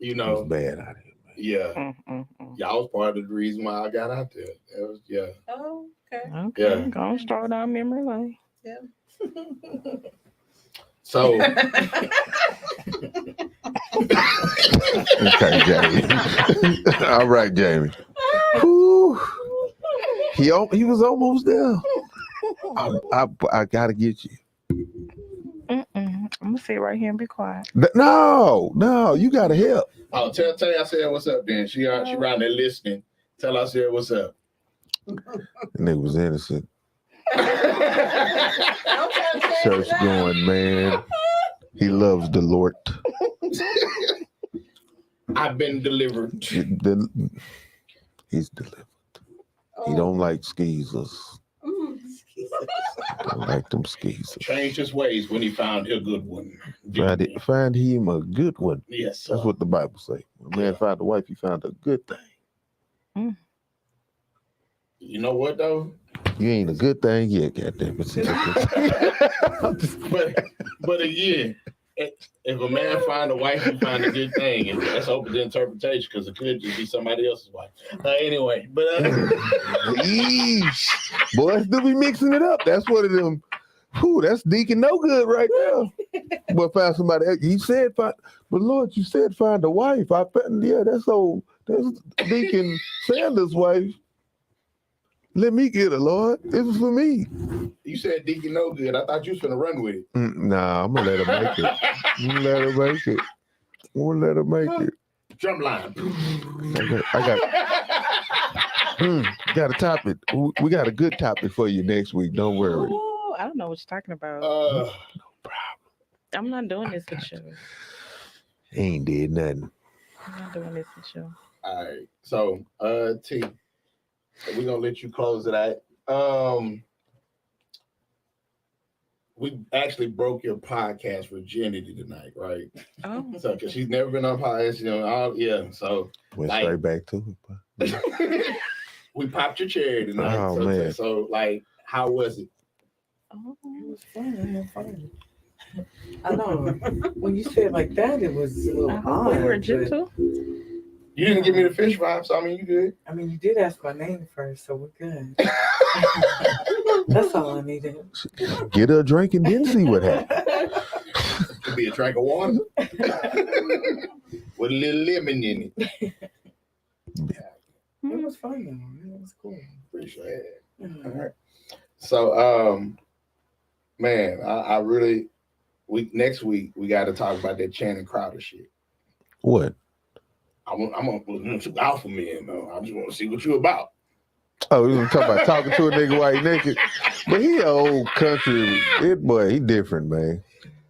was know, bad out here, man. yeah. Mm-mm. Y'all was part of the reason why I got out there. It was, yeah. Oh, okay. Okay, Yeah. gonna start down memory lane. So Okay, Jamie. All right, Jamie. Whew. He was almost there. I gotta get you. Mm-mm. I'm gonna sit right here and be quiet. No, you gotta help. oh, tell I said what's up then. She around there listening. Tell I said what's up. Nigga was innocent. Don't try to change Church that. going, man. He loves the Lord. I've been delivered. He's delivered. He don't like skeezers. Don't like them skeezers. Changed his ways when he found a good one. Find him a good one. Yes, sir. That's what the Bible say. When a man found a wife, he found a good thing. You know what though? You ain't a good thing yet, goddamn it. But again, if a man find a wife, he find a good thing, and that's open to interpretation because it could just be somebody else's wife. Anyway, but Yeesh. Boys do be mixing it up. That's one of them. Whew, that's Deacon No Good right now. But find somebody else. He said, but Lord, you said find a wife. That's Deacon Sanders' wife. Let me get her, Lord. This is for me. you said Deacon No Good. I thought you was gonna run with it. Nah, I'm gonna let her make it. I'm gonna let her make it. Drum line. I got a topic. We got a good topic for you next week. Don't worry. Ooh, I don't know what you're talking about. I'm not doing this with you. Ain't did nothing. I'm not doing this with you. All right. So, T, we're gonna let you close it out. We actually broke your podcast virginity tonight, right? Oh, So, because she's never been on podcast, So Went Like- straight back to it. we popped your cherry tonight. Oh, so, man. So, like, how was it? oh. It was fun. I had fun. I know. When you said like that, it was a little I hope we odd. were but- gentle. You didn't give me the fish vibe, so I mean, you good. I mean, you did ask my name first, so we're good. That's all I needed. Get her a drink and then see what happens. Could be a drink of water with a little lemon in it. It was fun though. It was cool. Appreciate it. Mhm. All right. So, man, I really, next week we got to talk about that Channing Crowder shit. What? I'm gonna two alpha men though. I just want to see what you about. Oh, you want to talk about talking to a nigga while he naked? But he an old country. He different, man.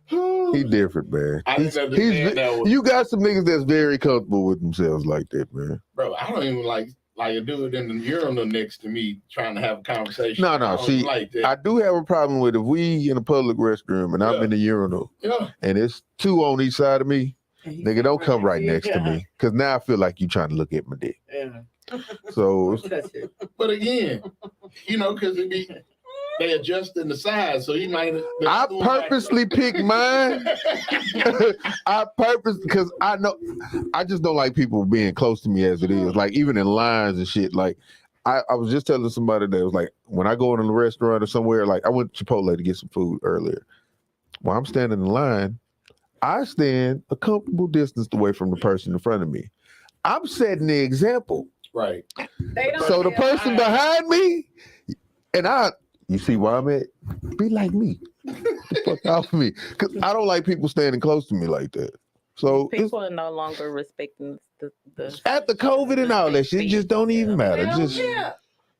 He different, man. I didn't understand that one. You got some niggas that's very comfortable with themselves like that, man. Bro, I don't even like a dude in the urinal next to me trying to have a conversation. No, I don't see, like that. I do have a problem with if we in a public restroom and I'm Yeah. in the urinal Yeah. and it's two on each side of me, And he nigga, don't come right Yeah. next to me. Cause now I feel like you trying to look at my dick. Yeah. So Touch it. But again, because it be they adjusting the size, so you might. I purposely pick mine. I purpose because I know I just don't like people being close to me as it is. Like even in lines and shit. Like I was just telling somebody that was like when I go in a restaurant or somewhere, like I went to Chipotle to get some food earlier. While I'm standing in line, I stand a comfortable distance away from the person in front of me. I'm setting the example. Right. They don't So the feel person like- behind me, and you see where I'm at? Be like me. The fuck off me. Because I don't like people standing close to me like that. So it's, People are no longer respecting the after COVID and all that shit, it just don't even matter. Well, Just yeah,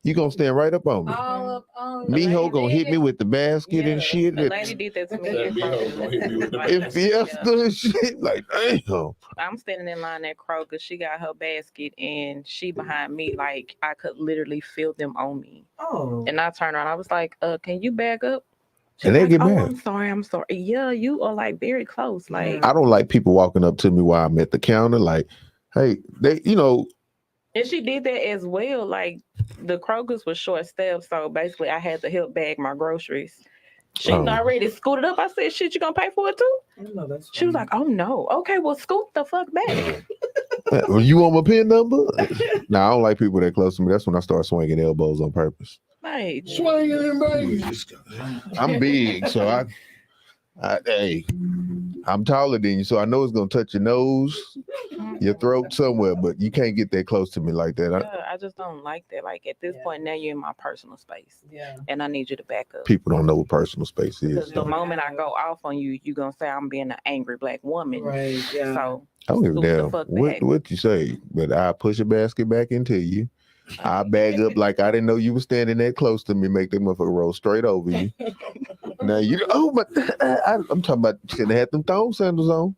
you gonna stand right up on me. all up on Miho gonna hit me with the basket and Yeah. shit. The lady did that to me. That in Miho gonna hit me with the Like, And Fiesta and shit. Like, damn. I'm standing in line at Kroger. She got her basket and she behind me. Like I could literally feel them on me. Oh, And I turned around. I was like, can you back up? She And was they like, get oh, mad. I'm sorry. Yeah, you are like very close. Like, I don't like people walking up to me while I'm at the counter. Like, hey, they, and she did that as well. Like the Kroger's was short staffed, so basically I had to help bag my groceries. She Oh. already scooted up. I said, "Shit, you gonna pay for it too?" no, that's She was fine. like, "Oh no, okay, well scoot the fuck back." you want my PIN number? Nah, I don't like people that close to me. That's when I start swinging elbows on purpose. Like, Swinging and banging. I'm big, so hey, I'm taller than you, so I know it's gonna touch your nose, your throat somewhere, but you can't get that close to me like that. I just don't like that. Like at this Yeah. point now, you're in my personal space, Yeah. and I need you to back up. People don't know what personal space is. Because the moment I go off on you, you're gonna say I'm being an angry black woman. Right, yeah. So I don't give a scoot the damn fuck what back. what you say, but I push a basket back into you. I bag up like I didn't know you were standing that close to me, make that motherfucker roll straight over you. Now you, I'm talking about shouldn't have had them thong sandals on.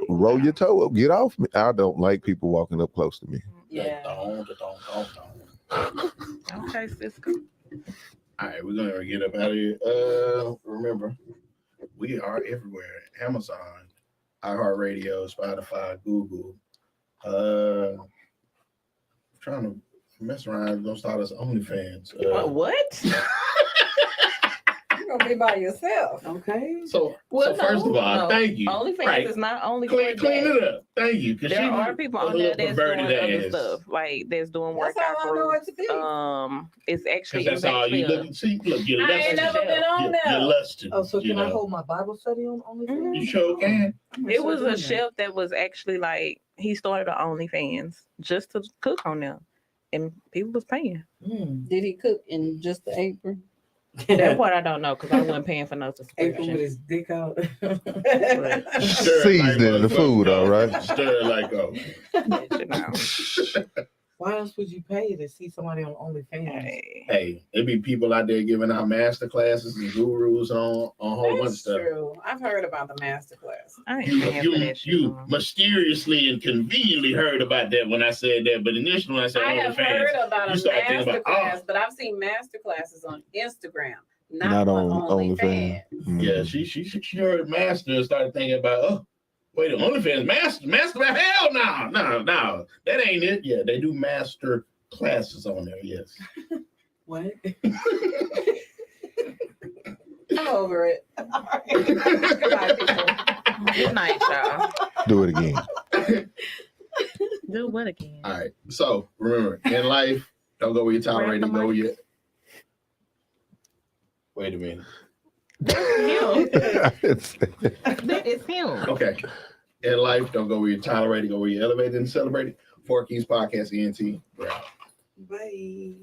Roll your toe up, get off me. I don't like people walking up close to me. Yeah. Okay, Cisco. All right, we're gonna get up out of here. Remember, we are everywhere: Amazon, iHeartRadio, Spotify, Google. Trying to mess around, gonna start us OnlyFans. What? You're gonna be by yourself. Okay. So Well, first of all, no. thank you. OnlyFans Right. is not only Clean it up. Thank you. Because There are people on there that's doing other stuff, like that's doing That's workout all I know it to be. It's actually Because that's all you actually a- look. See, look, you're I ain't lusting. never been on You're there. lusting. Oh, so you can I know. hold my Bible study on OnlyFans? You sure can. It was a chef that was actually like he started an OnlyFans just to cook on them, and people was paying. Did he cook in just the apron? That part I don't know because I wasn't paying for no April subscription. with his dick out. Stir it Seasoning the motherfucker. food, all right. Stir it like You know. Why else would you pay to see somebody on OnlyFans? Hey. Hey, there be people out there giving out master classes and gurus on a whole bunch of That's stuff. true. I've heard about the master class. I ain't paying for that shit. You mysteriously and conveniently heard about that when I said that, but initially when I said I have OnlyFans, heard about you a start thinking master about, class, but I've seen master classes on Instagram, not, Not on on OnlyFans. OnlyFans. yeah, she heard master and started thinking about, oh, wait, OnlyFans master, hell no, that ain't it. Yeah, they do master classes on there. Yes. What? I'm over it. Goodbye, people. Good night, y'all. Do it again. Do what again? All right. So remember, in life, don't go where you're tolerated. Go where you. Wait a minute. That is him. Okay. In life, don't go where you're tolerated. Go where you're elevated and celebrated. 4 Keys Podcast, ENT. We're out. Bye.